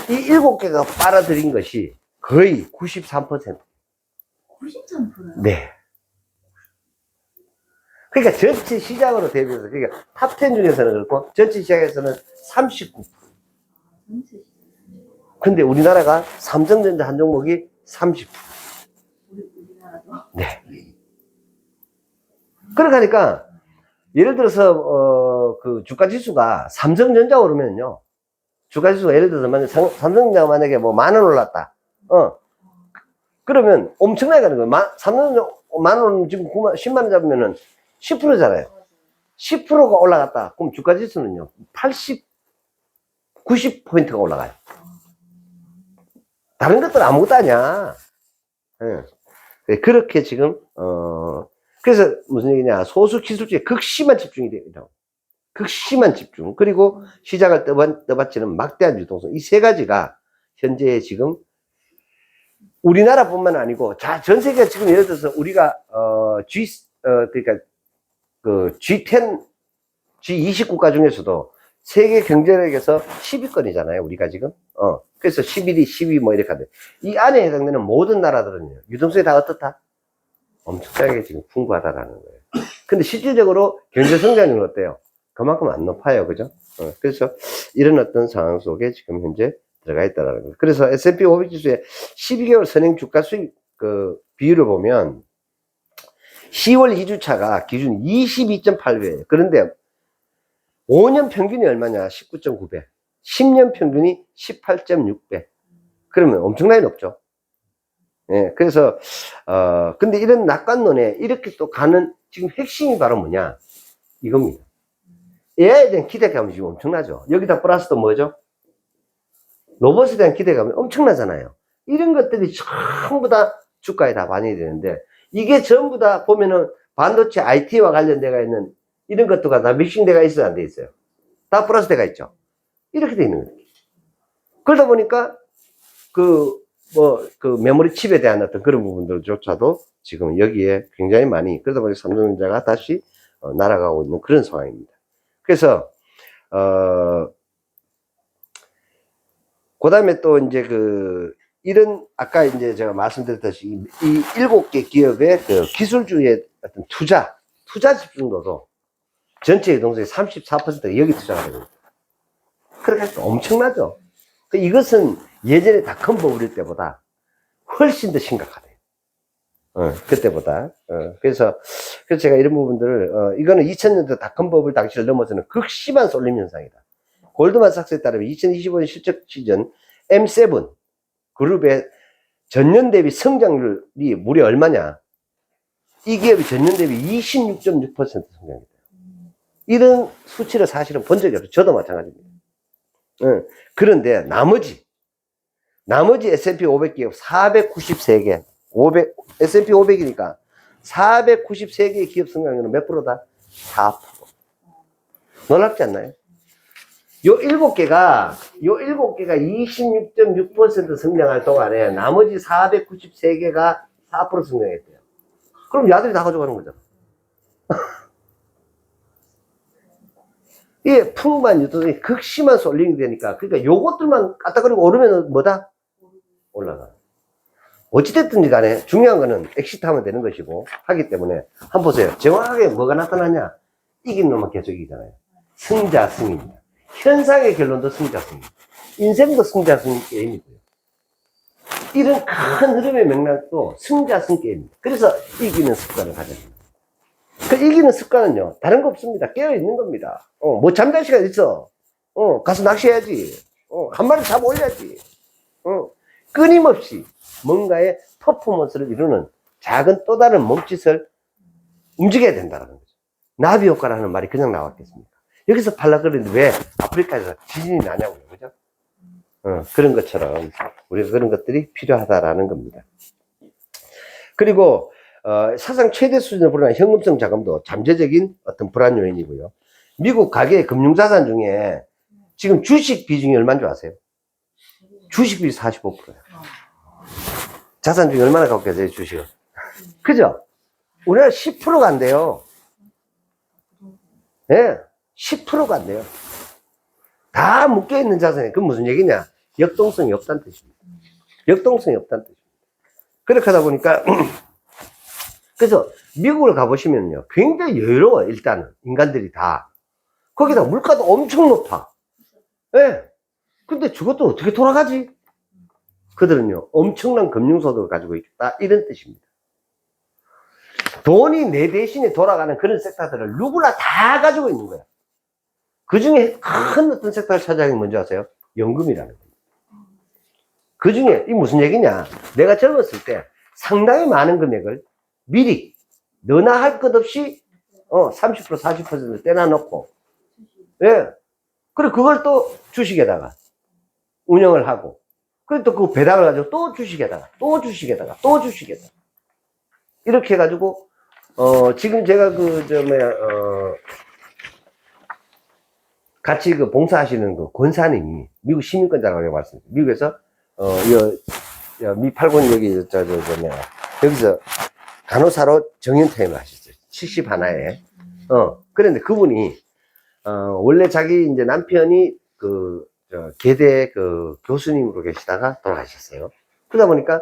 S1: 이 7개가 빨아들인 것이 거의 93%.
S2: 93%요?
S1: 네. 그러니까 전체 시장으로 대비해서, 그러니까 탑10 중에서는 그렇고, 전체 시장에서는 39%. 근데 우리나라가 삼성전자 한 종목이 30%.
S2: 우리나라도?
S1: 네. 그러니까, 예를 들어서, 그 주가 지수가 삼성전자 오르면요. 주가 지수가 예를 들어서 만약 삼성전자가 만약에 뭐 10,000원 올랐다. 그러면 엄청나게 가는 거예요. 삼성전자 10,000원 지금 10만원 잡으면은 10%잖아요. 10%가 올라갔다. 그럼 주가 지수는요. 80, 90포인트가 올라가요. 다른 것들은 아무것도 아니야. 네. 그렇게 지금, 그래서 무슨 얘기냐. 소수 기술주에 극심한 집중이 됩니다. 극심한 집중. 그리고 시장을 떠받치는 막대한 유동성. 이 세 가지가 현재 지금 우리나라뿐만 아니고, 전 세계가 지금 예를 들어서 우리가, 그러니까 그 G10, G20 국가 중에서도 세계 경제력에서 10위권이잖아요, 우리가 지금. 그래서 11위, 10위 뭐 이렇게 하는데, 이 안에 해당되는 모든 나라들은요, 유동성이 다 어떻다? 엄청나게 지금 풍부하다라는 거예요. 근데 실질적으로 경제 성장률은 어때요? 그만큼 안 높아요, 그죠? 그래서 이런 어떤 상황 속에 지금 현재 들어가 있다라는 거예요. 그래서 S&P 500 지수의 12개월 선행 주가 수익 그 비율을 보면 10월 2주차가 기준 22.8배예요. 그런데 5년 평균이 얼마냐? 19.9배. 10년 평균이 18.6배. 그러면 엄청나게 높죠. 예, 그래서, 근데 이런 낙관론에 이렇게 또 가는 지금 핵심이 바로 뭐냐? 이겁니다. AI에 대한 기대감이 지금 엄청나죠. 여기다 플러스 또 뭐죠? 로봇에 대한 기대감이 엄청나잖아요. 이런 것들이 전부 다 주가에 다 반영이 되는데, 이게 전부 다 보면은 반도체 IT와 관련돼가 있는 이런 것들과 다 믹싱돼가 있어요, 안 돼 있어요? 다 플러스 돼가 있죠. 이렇게 돼 있는 거예요. 그러다 보니까 그 메모리 칩에 대한 어떤 그런 부분들조차도 지금 여기에 굉장히 많이, 그러다 보니 삼성전자가 다시 날아가고 있는 그런 상황입니다. 그래서 그 다음에 또 이제 이런 아까 이제 제가 말씀드렸듯이 이 7개 기업의 그 기술주의 어떤 투자 집중도도 전체 유동성의 34%가 여기 투자가 됩니다. 그러니까 엄청나죠. 이것은 예전에 닷컴 버블일 때보다 훨씬 더 심각하대요. 그때보다. 그래서 제가 이런 부분들을, 이거는 2000년도 닷컴 버블 당시를 넘어서는 극심한 쏠림 현상이다. 골드만삭스에 따르면 2025년 실적 시즌 M7 그룹의 전년 대비 성장률이 무려 얼마냐? 이 기업이 전년 대비 26.6% 성장했대요. 이런 수치를 사실은 본 적이 없어요. 저도 마찬가지입니다. 그런데 나머지 S&P 500 기업 493개, S&P 500이니까 493개의 기업 성장률은 몇 프로다? 4%. 놀랍지 않나요? 요 7개가 26.6% 성장할 동안에 나머지 493개가 4% 성장했대요. 그럼 야들이 다 가져가는 거잖아. 이게 풍부한 유동성이 극심한 쏠림이 되니까, 그러니까 요것들만 까딱거리고 오르면 뭐다? 올라가. 어찌됐든지 간에 중요한 거는 엑시트 하면 되는 것이고, 하기 때문에, 한번 보세요. 정확하게 뭐가 나타나냐? 이긴 놈만 계속 이기잖아요. 승자, 승입니다. 현상의 결론도 승자, 승입니다. 인생도 승자, 승 게임이고요. 이런 큰 흐름의 맥락도 승자승 게임입니다. 그래서 이기는 습관을 가져야 됩니다. 그 이기는 습관은요, 다른 거 없습니다. 깨어있는 겁니다. 뭐 잠잘 시간 있어. 가서 낚시해야지. 한 마리 잡아 올려야지. 끊임없이 뭔가의 퍼포먼스를 이루는 작은 또 다른 몸짓을 움직여야 된다는 거죠. 나비 효과라는 말이 그냥 나왔겠습니까? 여기서 팔락거리는데 왜 아프리카에서 지진이 나냐고요. 그죠? 그런 것처럼 우리가 그런 것들이 필요하다라는 겁니다. 그리고 사상 최대 수준을 불어난 현금성 자금도 잠재적인 어떤 불안 요인이고요. 미국 가계 금융자산 중에 지금 주식 비중이 얼마인 줄 아세요? 주식 비중이 45%예요. 자산 중에 얼마나 갖고 계세요, 주식을? 그죠? 우리나라 10%가 안 돼요. 예, 네, 10%가 안 돼요. 다 묶여있는 자산이, 그건 무슨 얘기냐? 역동성이 없다는 뜻입니다. 역동성이 없다는 뜻입니다. 그렇게 하다 보니까, 그래서 미국을 가보시면요, 굉장히 여유로워요, 일단은. 인간들이 다. 거기다 물가도 엄청 높아. 예. 네. 근데 저것도 어떻게 돌아가지? 그들은요, 엄청난 금융소득을 가지고 있다. 이런 뜻입니다. 돈이 내 대신에 돌아가는 그런 섹터들을 누구나 다 가지고 있는 거야. 그 중에 큰 어떤 섹터를 차지하는 게 뭔지 아세요? 연금이라는 겁니다. 그 중에, 이 무슨 얘기냐? 내가 젊었을 때 상당히 많은 금액을 미리 너나 할 것 없이 30% 40% 떼놔놓고, 예. 그리고 그걸 또 주식에다가 운영을 하고, 그리고 또 그 배당을 가지고 또 주식에다가, 또 주식에다가, 또 주식에다가. 이렇게 해가지고, 지금 제가 같이 그 봉사하시는 그 권사님이 미국 시민권자라고 말씀드렸어요. 미국에서, 미 8권 여기, 여기서 간호사로 정년퇴임을 하셨어요. 70 하나에. 그런데 그분이, 원래 자기 이제 남편이 계대 교수님으로 계시다가 돌아가셨어요. 그러다 보니까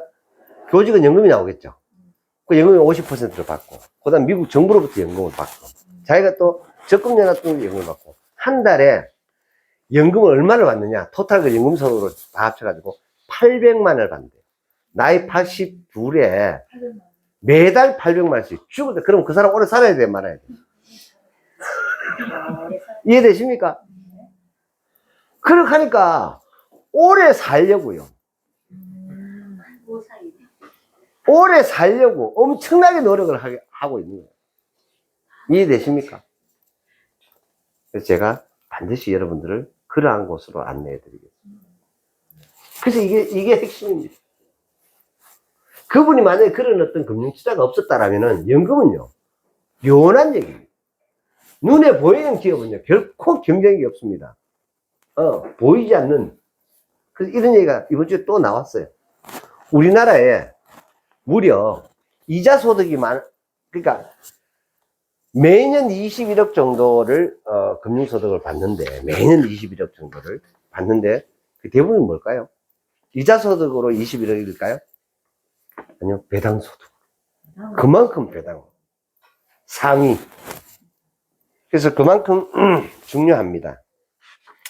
S1: 교직은 연금이 나오겠죠. 그 연금이 50%를 받고, 그 다음 미국 정부로부터 연금을 받고, 자기가 또 적금연합금으로 연금을 받고, 한 달에 연금을 얼마를 받느냐, 토탈 그 연금 소득으로 다 합쳐가지고 800만을 받는데요. 나이 82에 매달 800만원씩 죽을 때, 그럼 그 사람 오래 살아야 돼, 말아야 돼? 이해되십니까? 그렇게 하니까 오래 살려고요. 오래 살려고 엄청나게 노력을 하고 있는 거예요. 이해되십니까? 그래서 제가 반드시 여러분들을 그러한 곳으로 안내해 드리겠습니다. 그래서 이게 핵심입니다. 그분이 만약에 그런 어떤 금융투자가 없었다라면은 연금은요, 요원한 얘기입니다. 눈에 보이는 기업은요, 결코 경쟁력이 없습니다. 보이지 않는. 그래서 이런 얘기가 이번 주에 또 나왔어요. 우리나라에 무려 이자 소득이 그러니까 매년 21억 정도를 금융소득을 받는데, 매년 21억 정도를 받는데 그 대부분이 뭘까요? 이자 소득으로 21억일까요? 아니요, 배당 소득. 그만큼 배당 상위. 그래서 그만큼 중요합니다.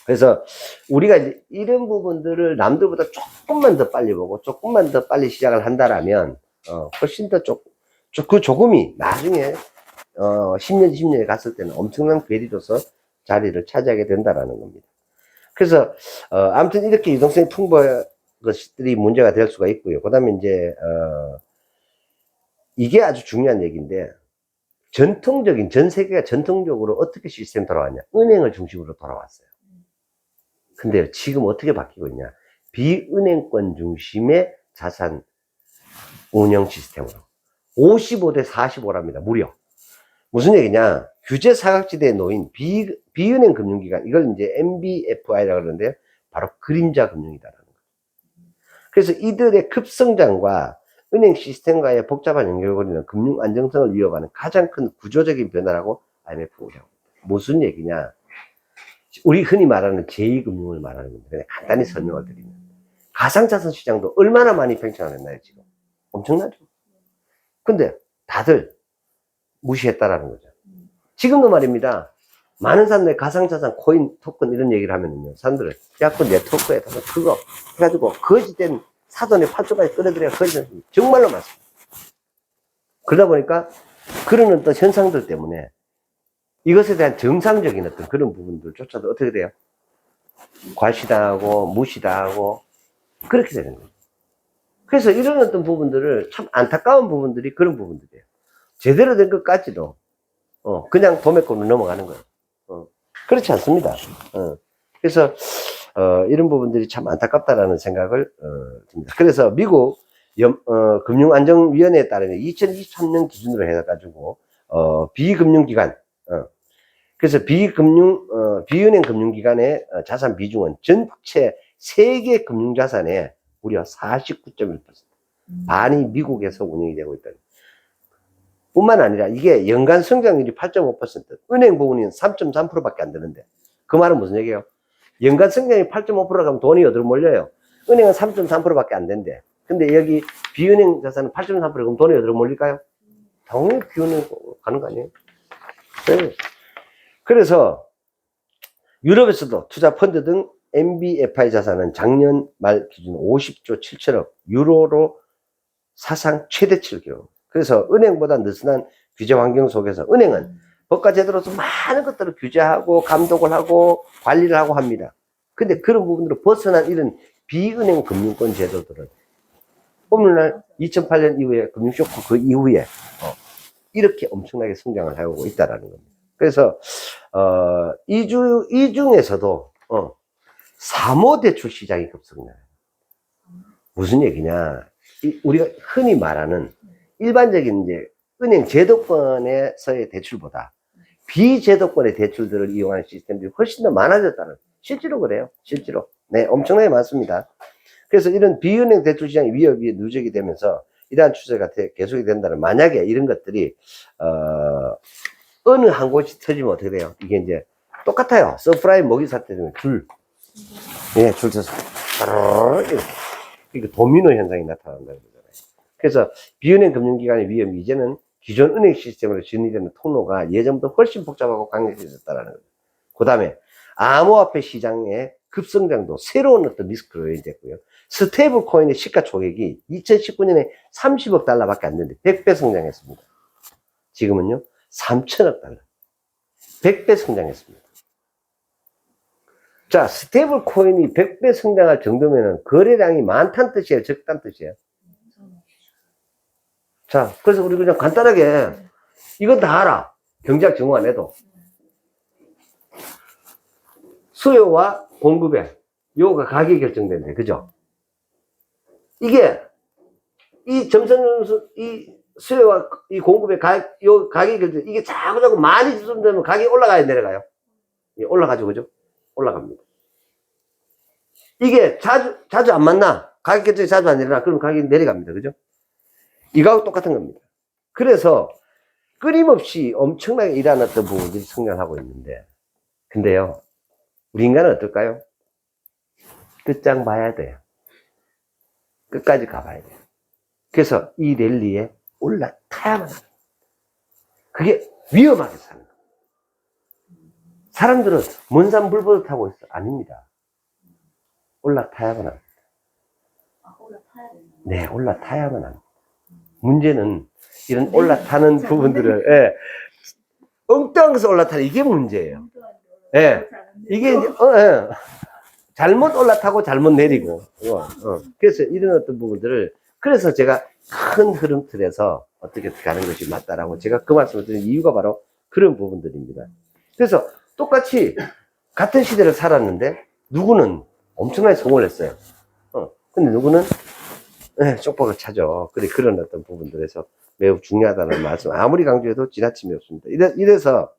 S1: 그래서 우리가 이제 이런 부분들을 남들보다 조금만 더 빨리 보고 조금만 더 빨리 시작을 한다라면 훨씬 더 그 조금이 나중에 10년, 20년에 갔을 때는 엄청난 괴리로서 자리를 차지하게 된다라는 겁니다. 그래서 아무튼 이렇게 유동성이 풍부한 것들이 문제가 될 수가 있고요. 그 다음에 이제 이게 아주 중요한 얘기인데, 전 세계가 전통적으로 어떻게 시스템이 돌아왔냐? 은행을 중심으로 돌아왔어요. 근데 지금 어떻게 바뀌고 있냐? 비은행권 중심의 자산 운영 시스템으로. 55대 45랍니다. 무려. 무슨 얘기냐? 규제 사각지대에 놓인 비은행 금융기관, 이걸 이제 NBFI라고 그러는데요. 바로 그림자 금융이다라는 거죠. 그래서 이들의 급성장과 은행 시스템과의 복잡한 연결고리는 금융 안정성을 위협하는 가장 큰 구조적인 변화라고 IMF가 합니다. 무슨 얘기냐? 우리 흔히 말하는 제2금융을 말하는 건데, 그냥 간단히 설명을 드리면, 가상자산 시장도 얼마나 많이 팽창을 했나요, 지금? 엄청나죠? 근데 다들 무시했다라는 거죠. 지금도 말입니다. 많은 사람들이 가상자산, 코인, 토큰 이런 얘기를 하면요, 사람들은 야, 그 네트워크에다가 그거 해가지고 거짓된 사돈의 8조까지 끌어들여야 거의 정말로 많습니다. 그러다 보니까 그런 어떤 현상들 때문에 이것에 대한 정상적인 어떤 그런 부분들조차도 어떻게 돼요? 과시당하고 무시당하고 그렇게 되는 거예요. 그래서 이런 어떤 부분들을 참 안타까운 부분들이 그런 부분들이에요. 제대로 된 것까지도 그냥 도매권으로 넘어가는 거예요. 그렇지 않습니다. 그래서 이런 부분들이 참 안타깝다라는 생각을 듭니다. 그래서 미국 금융안정위원회에 따르면 2023년 기준으로 해가지고 비금융기관 그래서 비은행 금융기관의 자산 비중은 전체 세계 금융자산의 무려 49.1%. 반이 미국에서 운영이 되고 있다. 뿐만 아니라 이게 연간 성장률이 8.5%, 은행 부분은 3.3%밖에 안 되는데, 그 말은 무슨 얘기예요? 연간 성장률이 8.5%가 가면 돈이 어디로 몰려요? 은행은 3.3%밖에 안 된대. 근데 여기 비은행 자산은 8.3%, 그럼 돈이 어디로 몰릴까요? 당연히 비은행 가는 거 아니에요? 네. 그래서 유럽에서도 투자 펀드 등 NBFI 자산은 작년 말 기준 50조 7천억 유로로 사상 최대치를 기록. 그래서 은행보다 느슨한 규제 환경 속에서 은행은 법과 제도로서 많은 것들을 규제하고 감독을 하고 관리를 하고 합니다. 근데 그런 부분으로 벗어난 이런 비은행 금융권 제도들은 오늘날 2008년 이후에 금융쇼크 그 이후에 이렇게 엄청나게 성장을 하고 있다라는 겁니다. 그래서 이 중에서도 사모대출 시장이 급성나요. 무슨 얘기냐? 우리가 흔히 말하는 일반적인 이제 은행 제도권에서의 대출보다 비제도권의 대출들을 이용하는 시스템들이 훨씬 더 많아졌다는, 실제로 그래요. 실제로. 네, 엄청나게 많습니다. 그래서 이런 비은행 대출 시장의 위협이 누적이 되면서 이러한 추세가 계속이 된다는, 만약에 이런 것들이 어느 한 곳이 터지면 어떻게 돼요? 이게 이제 똑같아요. 서프라임 모기 사태 되면 줄 서서 이렇게 도미노 현상이 나타난다는 거잖아요. 그래서 비은행 금융기관의 위험이 이제는 기존 은행 시스템으로 진입되는 통로가 예전보다 훨씬 복잡하고 강력해졌다는 거죠. 그 다음에 암호화폐 시장의 급성장도 새로운 어떤 리스크로 연결됐고요. 스테이블 코인의 시가총액이 2019년에 30억 달러밖에 안 되는데 100배 성장했습니다. 지금은요 3천억 달러, 100배 성장했습니다. 자, 스테이블 코인이 100배 성장할 정도면은 거래량이 많다는 뜻이에요, 적다는 뜻이에요? 자, 그래서 우리 그냥 간단하게 이건 다 알아. 경제학 전공 안 해도. 수요와 공급에 요가 가격이 결정되는데, 그죠? 이게 이 점성연수 이 수요와 이 공급의 요 가격이 결정, 이게 자꾸 많이 집중되면 가격이 올라가야 내려가요? 예, 올라가죠, 그죠? 올라갑니다. 이게 자주 안 만나. 가격 결정이 자주 안 일어나. 그럼 가격이 내려갑니다. 그죠? 이거하고 똑같은 겁니다. 그래서 끊임없이 엄청나게 일어난 어떤 부분들이 성장하고 있는데, 근데요, 우리 인간은 어떨까요? 끝장 봐야 돼요. 끝까지 가봐야 돼요. 그래서 이 랠리에 올라타야만 합니다. 그게 위험하게 사는 거예요. 사람들은 먼산 불보듯 하고 있어. 아닙니다. 올라타야만 합니다.
S2: 올라타야 되나?
S1: 네, 올라타야만 합니다. 문제는 이런 올라타는 부분들을, 예, 엉뚱한 것을 올라타는 이게 문제예요. 예, 이게 이제, 예, 잘못 올라타고 잘못 내리고, 그래서 이런 어떤 부분들을, 그래서 제가 큰 흐름 틀에서 어떻게 가는 것이 맞다라고 제가 그 말씀을 드린 이유가 바로 그런 부분들입니다. 그래서 똑같이 같은 시대를 살았는데 누구는 엄청나게 성공을 했어요. 근데 누구는 쪽박을 차죠. 그런 어떤 부분들에서 매우 중요하다는 말씀 아무리 강조해도 지나침이 없습니다. 이래서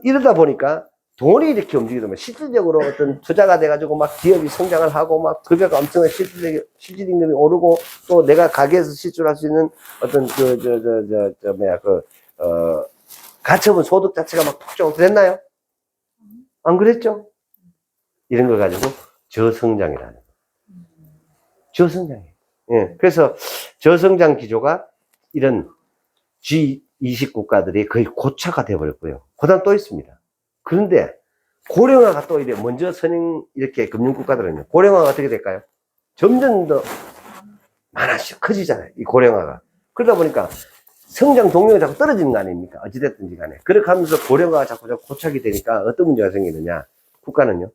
S1: 이러다 보니까 돈이 이렇게 움직이면 실질적으로 어떤 투자가 돼가지고 막 기업이 성장을 하고 막 급여가 엄청나게 실질 임금이 오르고 또 내가 가게에서 실질할 수 있는 어떤 가처분 소득 자체가 막 폭증 됐나요? 안 그랬죠? 이런 걸 가지고 저성장이라는 거예요. 저성장이에요. 예. 그래서 저성장 기조가 이런 G20 국가들이 거의 고착화 되어버렸고요. 그 다음 또 있습니다. 그런데 고령화가 또 이래 먼저 이렇게 금융국가들은요. 고령화가 어떻게 될까요? 점점 더 커지잖아요. 이 고령화가. 그러다 보니까 성장 동력이 자꾸 떨어지는 거 아닙니까? 어찌됐든지 간에. 그렇게 하면서 고령화가 자꾸 고착이 되니까 어떤 문제가 생기느냐. 국가는요.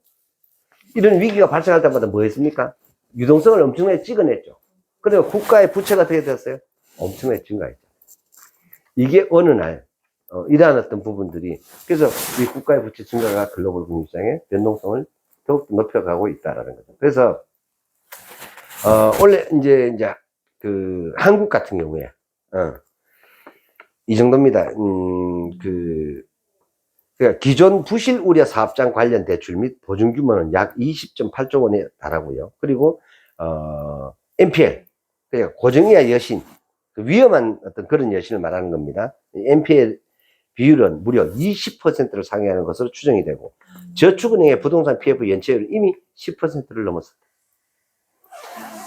S1: 이런 위기가 발생할 때마다 뭐 했습니까? 유동성을 엄청나게 찍어냈죠. 그리고 국가의 부채가 어떻게 됐어요? 엄청나게 증가했죠. 이게 어느 날, 이러한 어떤 부분들이, 그래서 이 국가의 부채 증가가 글로벌 금융시장의 변동성을 더욱더 높여가고 있다라는 거죠. 그래서, 원래 이제 한국 같은 경우에, 이 정도입니다. 그러니까 기존 부실 우려 사업장 관련 대출 및 보증 규모는 약 20.8조 원에 달하고요. 그리고, NPL, 그러니까 고정이야 여신, 위험한 어떤 그런 여신을 말하는 겁니다. NPL 비율은 무려 20%를 상회하는 것으로 추정이 되고, 저축은행의 부동산 PF 연체율은 이미 10%를 넘었습니다.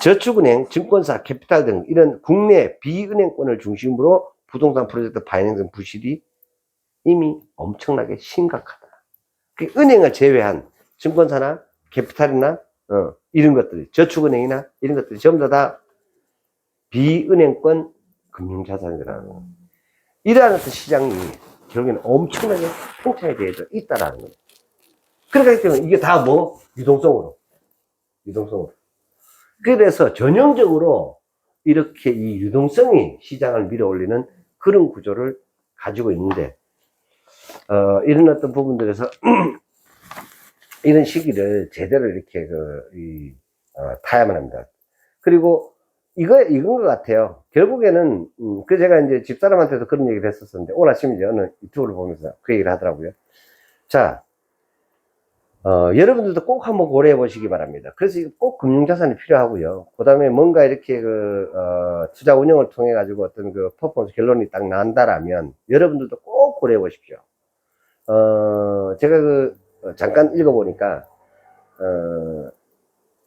S1: 저축은행, 증권사, 캐피탈 등 이런 국내 비은행권을 중심으로 부동산 프로젝트 파이낸싱 부실이 이미 엄청나게 심각하다. 은행을 제외한 증권사나 캐피탈이나 이런 것들이, 저축은행이나 이런 것들이 전부 다 비은행권 금융자산이라는 거. 이러한 어떤 시장이 결국에는 엄청나게 통찰이 되어 있다라는 거예요. 그러기 때문에 이게 다 뭐? 유동성으로. 그래서 전형적으로 이렇게 이 유동성이 시장을 밀어올리는 그런 구조를 가지고 있는데, 이런 어떤 부분들에서 이런 시기를 제대로 이렇게 타야만 합니다. 그리고 이건 것 같아요. 결국에는, 제가 이제 집사람한테도 그런 얘기를 했었었는데, 오늘 아침에 이제 어느 유튜브를 보면서 그 얘기를 하더라고요. 자, 여러분들도 꼭 한번 고려해 보시기 바랍니다. 그래서 꼭 금융자산이 필요하고요. 그 다음에 뭔가 이렇게 투자 운영을 통해 가지고 어떤 퍼포먼스 결론이 딱 나온다라면, 여러분들도 꼭 고려해 보십시오. 제가 잠깐 읽어보니까,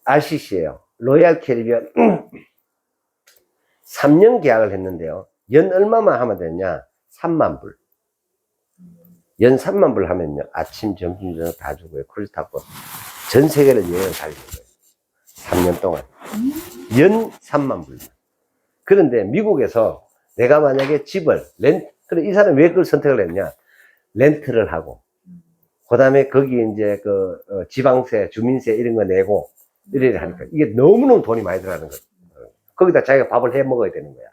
S1: RCC예요. 로얄 캐리비안 3년 계약을 했는데요. 연 얼마만 하면 되냐? 3만 불. 연 3만 불 하면요. 아침, 점심, 저녁 다 주고요. 크루즈 타고 전 세계를 여행을 다니는 거예요. 3년 동안. 연 3만 불. 그런데 미국에서 내가 만약에 집을 그래, 이 사람이 왜 그걸 선택을 했냐? 렌트를 하고, 그 다음에 거기 이제 지방세, 주민세 이런 거 내고, 이래 하니까 이게 너무너무 돈이 많이 들어가는 거예요. 거기다 자기가 밥을 해 먹어야 되는 거야.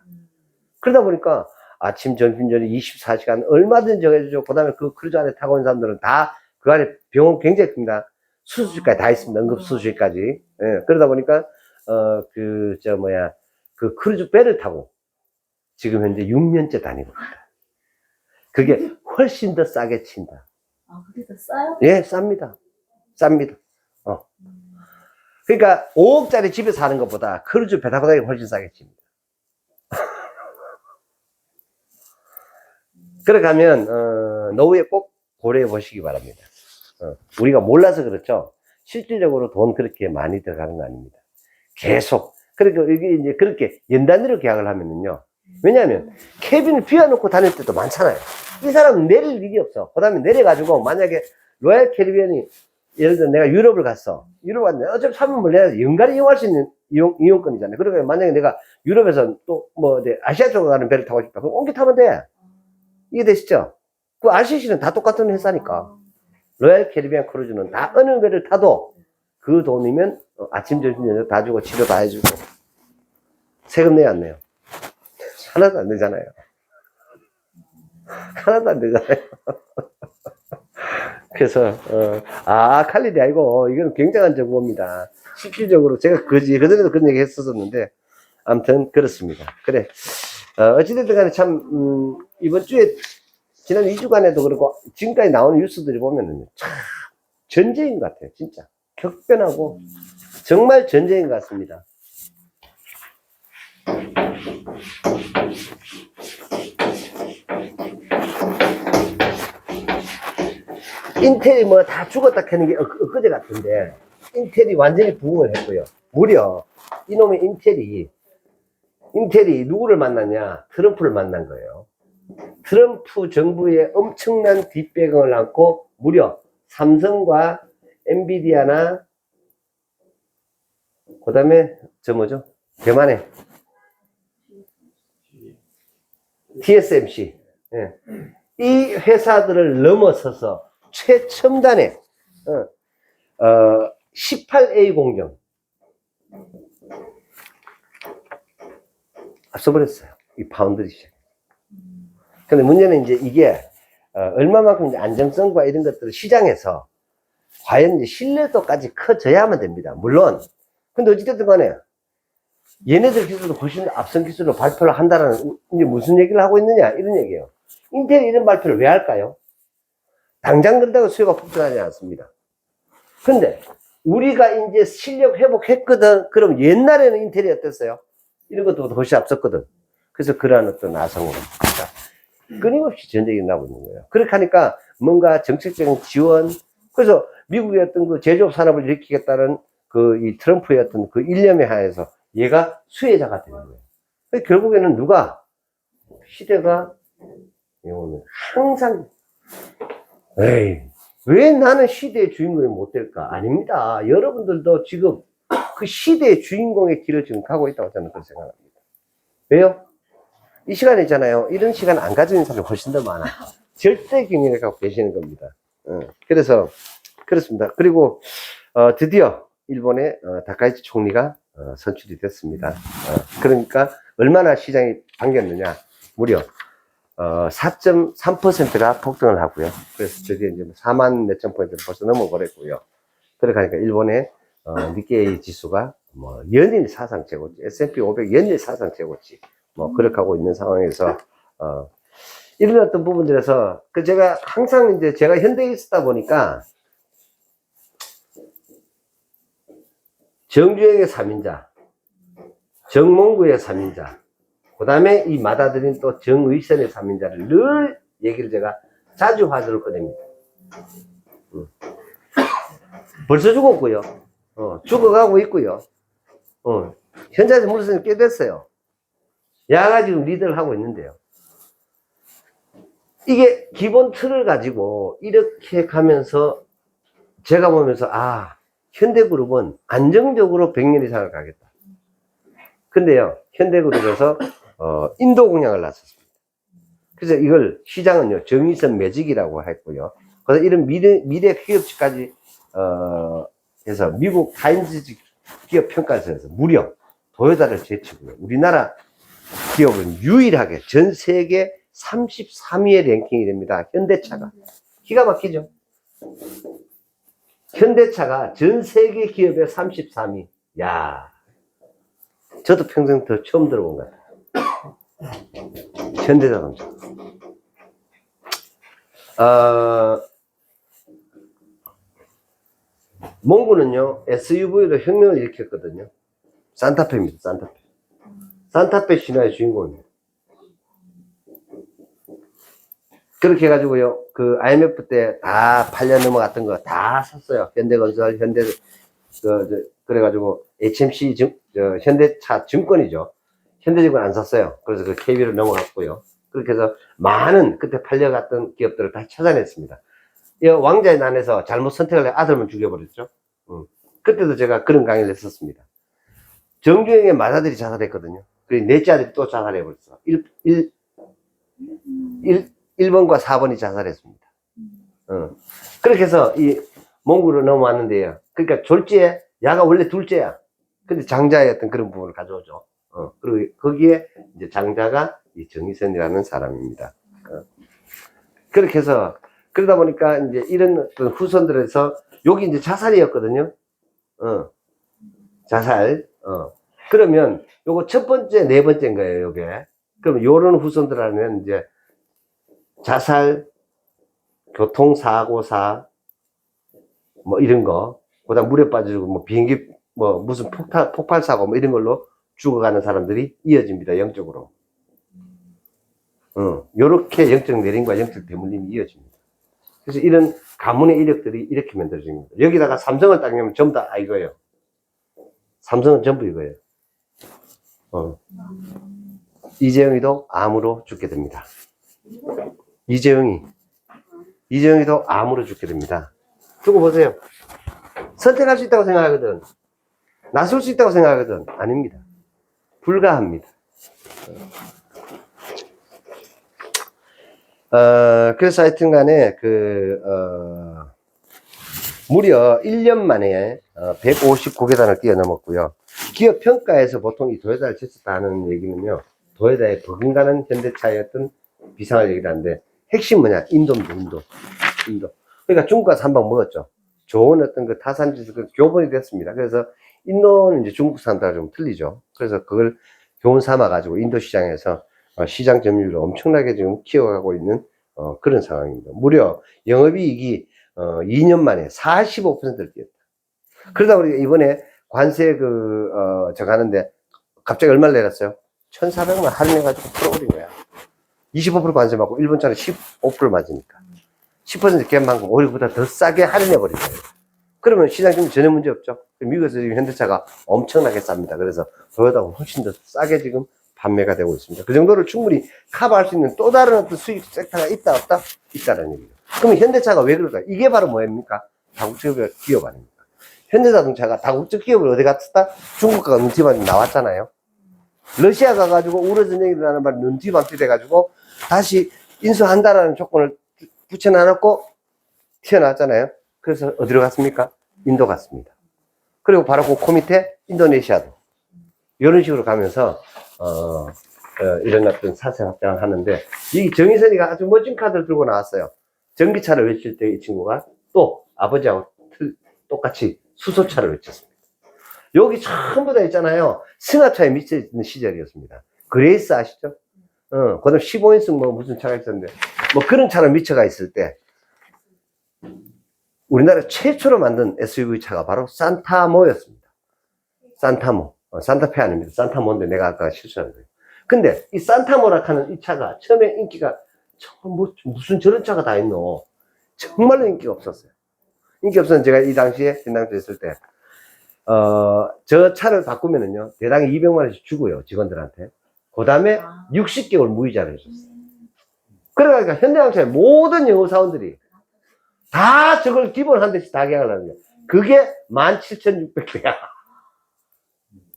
S1: 그러다 보니까 아침, 점심, 저녁 24시간 얼마든지 해주죠. 그 다음에 그 크루즈 안에 타고 온 사람들은 다 그 안에 병원 굉장히 큽니다. 수술까지 다 있습니다. 응급수술까지. 예, 그러다 보니까, 크루즈 배를 타고 지금 현재 6년째 다니고 있다. 그게 훨씬 더 싸게 친다.
S2: 아, 그게 더 싸요?
S1: 예, 쌉니다. 그러니까 5억짜리 집에 사는 것보다 크루즈 배 타고 다니기 훨씬 싸게 칩니다. 그러가면 노후에 꼭 고려해 보시기 바랍니다. 우리가 몰라서 그렇죠. 실질적으로 돈 그렇게 많이 들어가는 거 아닙니다. 계속. 그러니까 이게 이제 그렇게 연단위로 계약을 하면은요. 왜냐하면 캐빈을 비워놓고 다닐 때도 많잖아요. 이 사람은 내릴 일이 없어. 그 다음에 내려가지고 만약에 로얄 캐리비안이 예를 들어 내가 유럽을 갔어. 유럽 갔는데 어차피 3만 불 내야 연간에 이용할 수 있는 이용권이잖아요. 그러니까 만약에 내가 유럽에서 또 아시아 쪽으로 가는 배를 타고 싶다. 그럼 옮겨 타면 돼. 이해되시죠? 그 RCC는 다 똑같은 회사니까. 로얄 캐리비안 크루즈는 다 어느 배를 타도 그 돈이면 아침, 점심, 저녁 다 주고 치료 다 해주고 세금 내야 안 내요. 하나도 안 되잖아요. 하나도 안 되잖아요. 그래서 칼리디 아니고 이건 굉장한 정보입니다. 실질적으로 제가 그전에도 그런 얘기 했었는데 아무튼 그렇습니다. 그래. 어찌됐든 간에 참 이번 주에 지난 2주간에도 그렇고 지금까지 나오는 뉴스들이 보면은 참 전쟁인 것 같아요. 진짜 격변하고 정말 전쟁인 것 같습니다. 인텔이 뭐 다 죽었다 하는 게 엊그제 같은데 인텔이 완전히 부흥을 했고요. 무려 이놈의 인텔이 누구를 만났냐? 트럼프를 만난 거예요. 트럼프 정부의 엄청난 뒷배경을 안고 무려 삼성과 엔비디아나 그 다음에 저 뭐죠? 대만의 TSMC. 예. 이 회사들을 넘어서서 최첨단의 18A 공정 앞서버렸어요. 이 파운드리 시장. 근데 문제는 이제 이게 얼마만큼 이제 안정성과 이런 것들을 시장에서 과연 이제 신뢰도까지 커져야만 됩니다. 물론. 근데 어찌됐든 간에 얘네들 기술도 훨씬 앞선 기술로 발표를 한다는 이제 무슨 얘기를 하고 있느냐 이런 얘기예요. 인텔이 이런 발표를 왜 할까요? 당장 그런다고 수요가 폭증하지 않습니다. 근데 우리가 이제 실력 회복했거든. 그럼 옛날에는 인텔이 어땠어요? 이런 것도 훨씬 앞섰거든. 그래서 그러한 어떤 아성으로 끊임없이 전쟁이 나고 있는 거예요. 그렇게 하니까 뭔가 정책적인 지원, 그래서 미국의 어떤 그 제조업 산업을 일으키겠다는 그 이 트럼프의 어떤 그 일념에 하에서 얘가 수혜자가 되는 거예요. 결국에는 누가? 시대가 이거는 항상 에이, 왜 나는 시대의 주인공이 못 될까? 아닙니다. 여러분들도 지금 그 시대의 주인공의 길을 지금 가고 있다고 저는 그렇게 생각합니다. 왜요? 이 시간에 있잖아요. 이런 시간 안 가지는 사람이 훨씬 더 많아. 절대 경영을 갖고 계시는 겁니다. 그래서 그렇습니다. 그리고 드디어 일본의 다카이치 총리가 선출이 됐습니다. 그러니까 얼마나 시장이 반겼느냐? 무려 4.3%가 폭등을 하고요. 그래서 저게 이제 4만 몇천 포인트를 벌써 넘어버렸고요. 그러니까 일본의 니케이 지수가 뭐 연일 사상 최고치, S&P 500 연일 사상 최고치, 뭐 그렇게 하고 있는 상황에서 이런 어떤 부분들에서 그 제가 항상 이제 제가 현대에 있었다 보니까 정주행의 3인자, 정몽구의 3인자, 그 다음에 이 마다들인 또 정의선의 3인자를 늘 얘기를 제가 자주 화두를 꺼냅니다. 벌써 죽었고요. 죽어가고 있고요. 현재에서 물러서는 꽤 됐어요. 야가 지금 리더를 하고 있는데요. 이게 기본 틀을 가지고 이렇게 가면서 제가 보면서 현대그룹은 안정적으로 100년 이상을 가겠다. 근데요, 현대그룹에서 인도 공약을 놨었습니다. 그래서 이걸 시장은요, 정의선 매직이라고 했고요. 그래서 이런 미래 기업치까지 해서 미국 타임즈 기업 평가에서 무려 도요타를 제치고요. 우리나라 기업은 유일하게 전 세계 33위의 랭킹이 됩니다. 현대차가. 기가 막히죠? 현대차가 전 세계 기업의 33위. 야, 저도 평생 더 처음 들어본 것 같아요. 현대자동차. 몽고는요, SUV로 혁명을 일으켰거든요. 산타페입니다, 산타페. 산타페 신화의 주인공입니다. 그렇게 해가지고요, 그 IMF 때 다 8년 넘어갔던 거 다 샀어요. 현대건설, 그래가지고 HMC 현대차 증권이죠. 현대증권 안 샀어요. 그래서 그 KB로 넘어갔고요. 그렇게 해서 많은 그때 팔려갔던 기업들을 다 찾아냈습니다. 이 왕자의 난에서 잘못 선택을 해 아들만 죽여버렸죠. 그때도 제가 그런 강의를 했었습니다. 정주행의 맏아들이 자살했거든요. 그리고 넷째 아들이 또 자살해버렸어. 1번과 4번이 자살했습니다. 그렇게 해서 이 몽구로 넘어왔는데요. 그러니까 졸지에, 야가 원래 둘째야. 근데 장자의 어떤 그런 부분을 가져오죠. 그리고 거기에 이제 장자가 이 정의선이라는 사람입니다. 그렇게 해서, 그러다 보니까 이제 이런 어떤 후손들에서, 여기 이제 자살이었거든요. 자살. 그러면 요거 첫 번째, 네 번째인 거예요, 요게. 그럼 요런 후손들 하면 이제 자살, 교통사고사, 뭐 이런 거, 그 다음 물에 빠지고, 뭐 비행기, 뭐 무슨 폭발사고, 뭐 이런 걸로 죽어가는 사람들이 이어집니다, 영적으로. 요렇게 영적 내림과 영적 대물림이 이어집니다. 그래서 이런 가문의 이력들이 이렇게 만들어집니다. 여기다가 삼성을 딱 내면 전부 다 이거예요. 삼성은 전부 이거예요. 이재용이도 암으로 죽게 됩니다. 이재용이도 암으로 죽게 됩니다. 두고 보세요. 선택할 수 있다고 생각하거든. 나설 수 있다고 생각하거든. 아닙니다. 불가합니다. 그래서 하여튼 간에, 무려 1년 만에 159계단을 뛰어넘었고요. 기업 평가에서 보통 이 도요타를 제쳤다는 얘기는요, 도요타의 버금가는 현대차의 어떤 비상을 얘기를 하는데, 핵심 뭐냐? 인도입니다, 인도. 그러니까 중국 가서 한 방 먹었죠. 좋은 어떤 그 타산지수 그 교본이 됐습니다. 그래서 인도는 이제 중국 산다가 좀 틀리죠. 그래서 그걸 교훈 삼아가지고 인도 시장에서 시장 점유율을 엄청나게 지금 키워가고 있는 그런 상황입니다. 무려 영업이익이 2년 만에 45%를 뛰었다. 그러다 우리가 이번에 관세 저거 하는데 갑자기 얼마를 내렸어요? 1,400만 할인해가지고 풀어버린 거야. 25% 관세 받고 일본차는 15% 맞으니까. 10% 갭만큼 오히려보다 더 싸게 할인해버린 거예요. 그러면 시장 지금 전혀 문제 없죠. 미국에서 지금 현대차가 엄청나게 쌉니다. 그래서 도요타가 훨씬 더 싸게 지금 판매가 되고 있습니다. 그 정도를 충분히 커버할 수 있는 또 다른 어떤 수익 섹터가 있다 없다? 있다는 얘기죠. 그러면 현대차가 왜 그럴까? 이게 바로 뭐입니까? 다국적 기업 아닙니까? 현대자동차가 다국적 기업을 어디 갔었다? 중국 가가 눈치만 나왔잖아요. 러시아 가가지고 우로전쟁이 일어나는 바람에 눈치방치 돼가지고 다시 인수한다라는 조건을 붙여놔놓고 튀어나왔잖아요. 그래서 어디로 갔습니까? 인도 갔습니다. 그리고 바로 그 밑에 인도네시아도 이런 식으로 가면서 이런 어떤 사세 확장을 하는데, 이 정의선이가 아주 멋진 카드를 들고 나왔어요. 전기차를 외칠 때 이 친구가 또 아버지하고 똑같이 수소차를 외쳤습니다. 여기 전부 다 있잖아요. 승합차에 미쳐 있는 시절이었습니다. 그레이스 아시죠? 그 다음 15인승 뭐 무슨 차가 있었는데, 뭐 그런 차로 미쳐가 있을 때, 우리나라 최초로 만든 SUV 차가 바로 산타모였습니다. 산타모. 산타페 아닙니다. 산타모인데 내가 아까 실수한 거예요. 근데 이 산타모라 하는 이 차가 처음에 인기가, 무슨 저런 차가 다 있노? 정말로 인기가 없었어요. 인기 없었는데 제가 이 당시에 신당주에 있을 때, 저 차를 바꾸면은요, 대당에 200만원씩 주고요, 직원들한테. 그 다음에 60개월 무이자를 해줬어요. 그러니까 현대자동차의 모든 영업사원들이 다 저걸 기본 한 대씩 다 계약을 하는 거예요. 그게 17,600대야.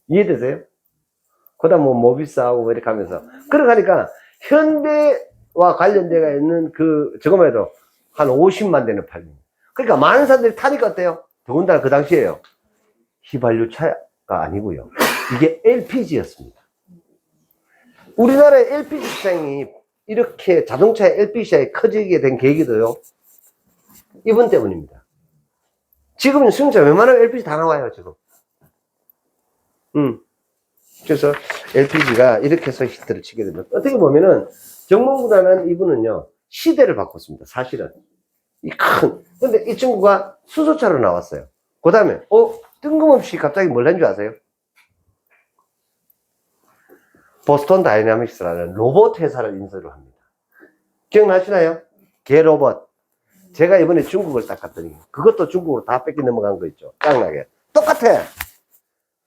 S1: 이해되세요? 그 다음 뭐 모비스하고 뭐 이렇게 하면서. 그러니까 현대와 관련되어 있는 저거만 해도 한 50만 대는 팔립니다. 그러니까 많은 사람들이 타니까 어때요? 더군다나 그 당시에요, 휘발유 차가 아니고요, 이게 LPG였습니다. 우리나라의 LPG 시장이 이렇게 자동차의 LPG 시장이 커지게 된 계기도요, 이분 때문입니다. 지금은 승용차 웬만하면 LPG 다 나와요, 지금. 그래서 LPG가 이렇게 해서 히트를 치게 됩니다. 어떻게 보면은 정몽구라는 이분은요, 시대를 바꿨습니다, 사실은. 근데 이 친구가 수소차로 나왔어요. 그 다음에, 뜬금없이 갑자기 뭘 한 줄 아세요? 보스턴 다이나믹스라는 로봇 회사를 인수를 합니다. 기억나시나요? 개로봇. 제가 이번에 중국을 딱 갔더니, 그것도 중국으로 다 뺏기 넘어간 거 있죠. 짱나게. 똑같아.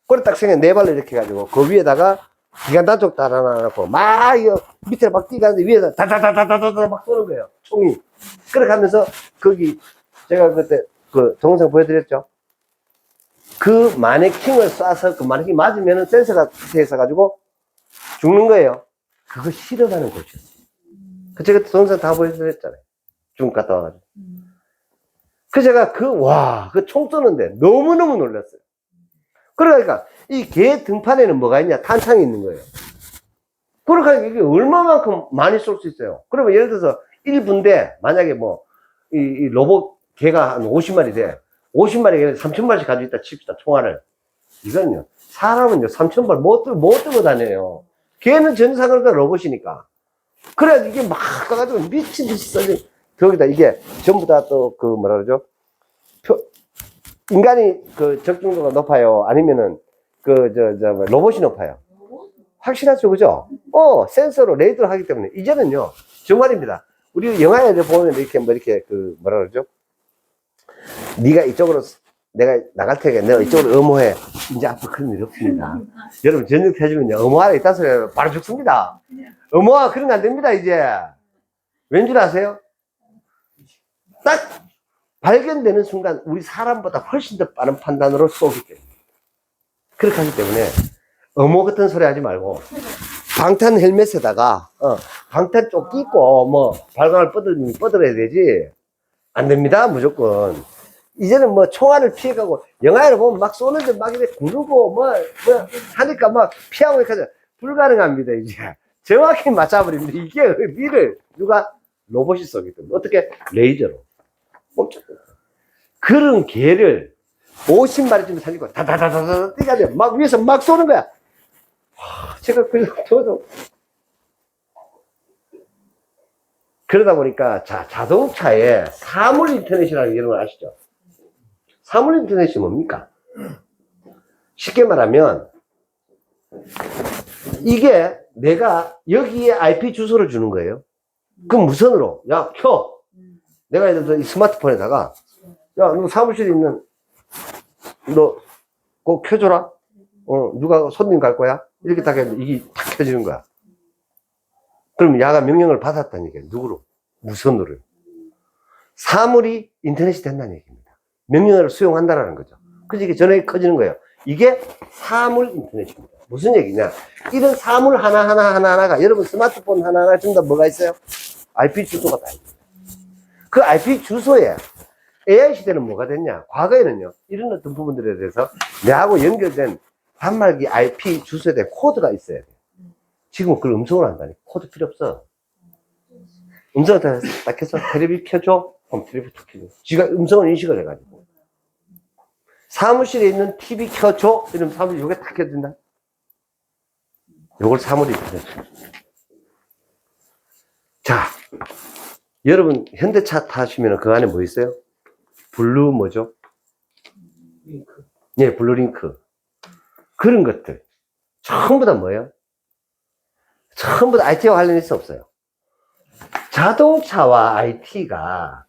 S1: 그걸 딱 생겨, 네 발로 이렇게 해가지고, 그 위에다가 기관 단속 달아놔놓고, 밑에 막 뛰가는데 위에다 다다다다다다 막 쏘는 거예요. 총이. 그렇게 하면서, 거기, 제가 그때 그 동영상 보여드렸죠? 그 마네킹을 쏴서 그 마네킹 맞으면은 센서가 있어가지고 죽는 거예요. 그거 실험하는 곳이었어요. 제가 동영상 다 보여드렸잖아요. 중국 갔다 와가지고. 제가 그 총 쏘는데 너무너무 놀랐어요. 그러니까, 이 개 등판에는 뭐가 있냐? 탄창이 있는 거예요. 그러니까 이게 얼마만큼 많이 쏠 수 있어요. 그러면 예를 들어서 1분대, 만약에 이 로봇 개가 한 50마리 돼. 50마리, 3,000발씩 가지고 있다 칩시다, 총알을. 이건요, 사람은요, 3,000발 못 들고 다녀요. 걔는 전상으로가 로봇이니까. 그래야 이게 막 가가지고 미친 듯이 써지. 거기다 이게 전부 다 또 뭐라 그러죠? 인간이 적중도가 높아요? 아니면은 로봇이 높아요? 확실하죠, 그죠? 센서로 레이더를 하기 때문에. 이제는요, 정말입니다. 우리 영화에 보면 이렇게 뭐라 그러죠? 네가 이쪽으로, 내가 나갈 테니까 내가 이쪽으로 엄호해. 이제 앞으로 그런 일이 없습니다. 여러분, 전역 해주면요, 엄호하라 있다 소리 바로 죽습니다. 엄호하 그런 거 안 됩니다, 이제. 왠 줄 아세요? 딱 발견되는 순간, 우리 사람보다 훨씬 더 빠른 판단으로 쏘기 때문에. 그렇게 하기 때문에 어머 같은 소리 하지 말고 방탄 헬멧에다가 방탄 쪽 끼고 뭐 발광을 뻗어야 되지. 안 됩니다, 무조건. 이제는 뭐 총알을 피해가고 영화를 보면 막 쏘는데 막 이렇게 구르고 뭐 하니까 막 피하고 이렇게 하죠. 불가능합니다. 이제 정확히 맞춰버립니다. 이게 미를 누가 로봇이 쏘거든. 어떻게? 레이저로. 그런 개를 50마리쯤 살리고 다다다다다 뛰가지고 막 위에서 막 쏘는 거야. 제가 저도 그러다 보니까 자동차에 사물 인터넷이라는 게 여러분 아시죠? 사물 인터넷이 뭡니까? 쉽게 말하면 이게 내가 여기에 IP 주소를 주는 거예요. 그럼 무선으로 야 켜. 내가 예를 들어서 이 스마트폰에다가 야 너 사무실에 있는 너 꼭 켜줘라. 누가 손님 갈 거야? 이렇게 딱 해도 이게 탁 켜지는 거야. 그럼 야가 명령을 받았다는 얘기예요. 누구로? 무선으로. 사물이 인터넷이 된다는 얘기입니다. 명령을 수용한다라는 거죠. 그래서 이게 전화기 커지는 거예요. 이게 사물 인터넷입니다. 무슨 얘기냐? 이런 사물 하나하나가 여러분 스마트폰 하나하나 전부 다 뭐가 있어요? IP 주소가 다 있습니다. 그 IP 주소에 AI 시대는 뭐가 됐냐? 과거에는요, 이런 어떤 부분들에 대해서 내하고 연결된 단말기 IP 주소에 대한 코드가 있어야 돼요. 지금은 그걸 음성으로 한다니. 코드 필요 없어. 음성을 딱 해서 테레비 켜줘? 그럼 테레비 툭 켜줘. 지가 음성을 인식을 해가지고. 사무실에 있는 TV 켜줘? 이러면 사무실 요게 딱 켜진다. 요걸 사물이 켜져. 자, 여러분, 현대차 타시면 그 안에 뭐 있어요? 블루 뭐죠? 링크. 예, 블루링크. 그런 것들. 전부 다 뭐예요? 전부 다 IT와 관련이 있어 없어요? 자동차와 IT가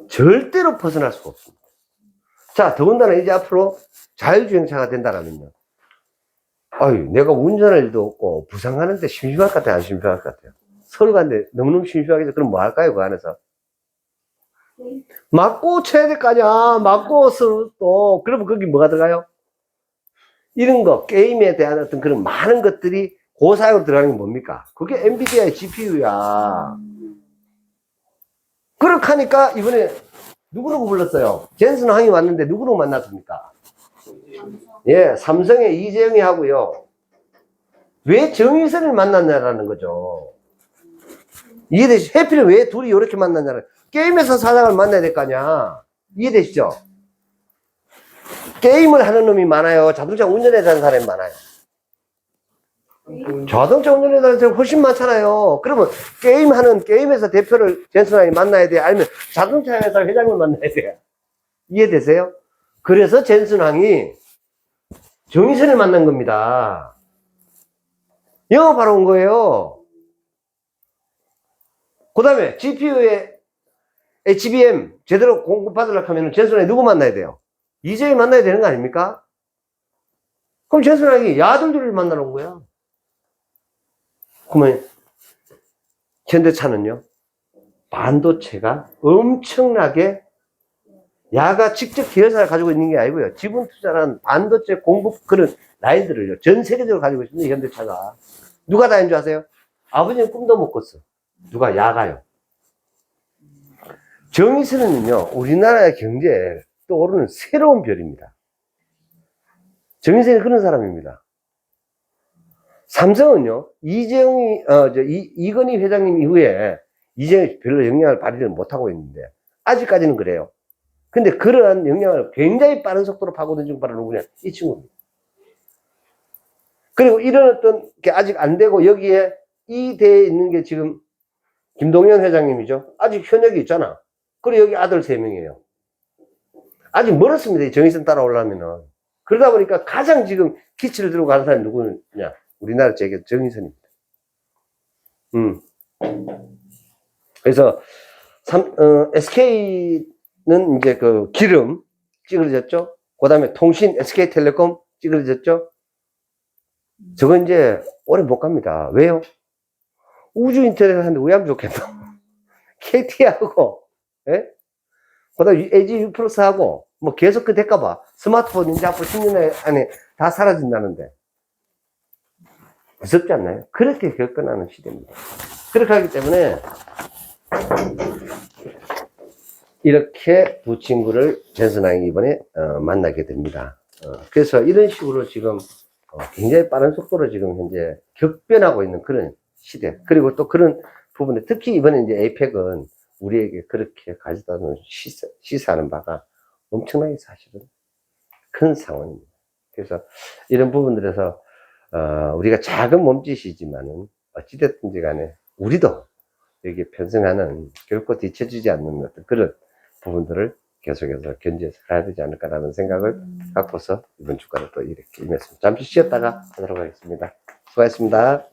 S1: 절대로 벗어날 수가 없습니다. 자, 더군다나 이제 앞으로 자율주행차가 된다면요. 아유, 내가 운전할 일도 없고, 부산 가는데 심심할 것 같아요? 안 심심할 것 같아요? 서울 가는데 너무너무 심심하겠죠? 그럼 뭐 할까요? 그 안에서? 맞고 쳐야 될 거 아니야. 맞고서 또, 그러면 거기 뭐가 들어가요? 이런 거, 게임에 대한 어떤 그런 많은 것들이 고사양으로 들어가는 게 뭡니까? 그게 엔비디아의 GPU야. 그렇게 하니까 이번에 누구누구 불렀어요? 젠슨 황이 왔는데 누구누구 만났습니까? 예, 삼성의 이재용이 하고요. 왜 정의선을 만났냐라는 거죠. 이해되시죠? 해필은 왜 둘이 이렇게 만났냐는 게임에서 사장을 만나야 될 거 아니야. 이해되시죠? 게임을 하는 놈이 많아요. 자동차 운전해 다니는 사람이 많아요. 자동차 운전해 다니는 사람이 훨씬 많잖아요. 그러면 게임에서 대표를 젠슨하이 만나야 돼? 아니면 자동차 회사 회장을 만나야 돼요? 이해되세요? 그래서 젠슨왕이 정의선을 만난 겁니다. 영업하러 온 거예요. 그 다음에 GPU에 HBM 제대로 공급받으려고 하면 젠슨왕이 누구 만나야 돼요? 이재용이 만나야 되는 거 아닙니까? 그럼 젠슨왕이 야들들을 만나러 온 거야. 그러면 현대차는요, 반도체가 엄청나게 야가 직접 계열사를 가지고 있는 게 아니고요. 지분 투자라는 반도체 공급 그런 라인들을요, 전 세계적으로 가지고 있습니다, 현대차가. 누가 다 한 줄 아세요? 아버지는 꿈도 못 꿨어. 누가? 야가요. 정의선은요, 우리나라의 경제에 떠오르는 새로운 별입니다. 정의선이 그런 사람입니다. 삼성은요, 이건희 회장님 이후에 이재용이 별로 영향을 발휘를 못하고 있는데, 아직까지는 그래요. 근데 그러한 영향을 굉장히 빠른 속도로 파고든 중 바로 누구냐? 이 친구입니다. 그리고 이런 어떤 게 아직 안 되고, 여기에 이 대에 있는 게 지금 김동연 회장님이죠. 아직 현역이 있잖아. 그리고 여기 아들 3명이에요. 아직 멀었습니다. 이 정의선 따라오려면은. 그러다 보니까 가장 지금 키치를 들고 가는 사람이 누구냐? 우리나라 제게 정의선입니다. 그래서 SK는 이제 그 기름 찌그러졌죠. 그 다음에 통신 SK텔레콤 찌그러졌죠. 저건 이제 오래 못 갑니다. 왜요? 우주 인터넷 하는데 왜 하면 좋겠노? KT하고, 예? 그 다음에 LG U+하고, 뭐 계속 그 될까봐. 스마트폰 이제 앞으로 10년 안에 다 사라진다는데. 무섭지 않나요? 그렇게 접근하는 시대입니다. 그렇게 하기 때문에 이렇게 두 친구를 전선왕이 이번에 만나게 됩니다. 그래서 이런 식으로 지금 굉장히 빠른 속도로 지금 현재 격변하고 있는 그런 시대. 그리고 또 그런 부분에 특히 이번에 이제 에이펙은 우리에게 그렇게 가져다 놓은 시사하는 바가 엄청나게 사실은 큰 상황입니다. 그래서 이런 부분들에서 우리가 작은 몸짓이지만은 어찌됐든지 간에 우리도 여기에 편승하는 결코 뒤처지지 않는 어떤 그런 부분들을 계속해서 견지해서 가야 되지 않을까라는 생각을 갖고서 이번 주간에 또 이렇게 임했습니다. 잠시 쉬었다가 하도록 하겠습니다. 수고하셨습니다.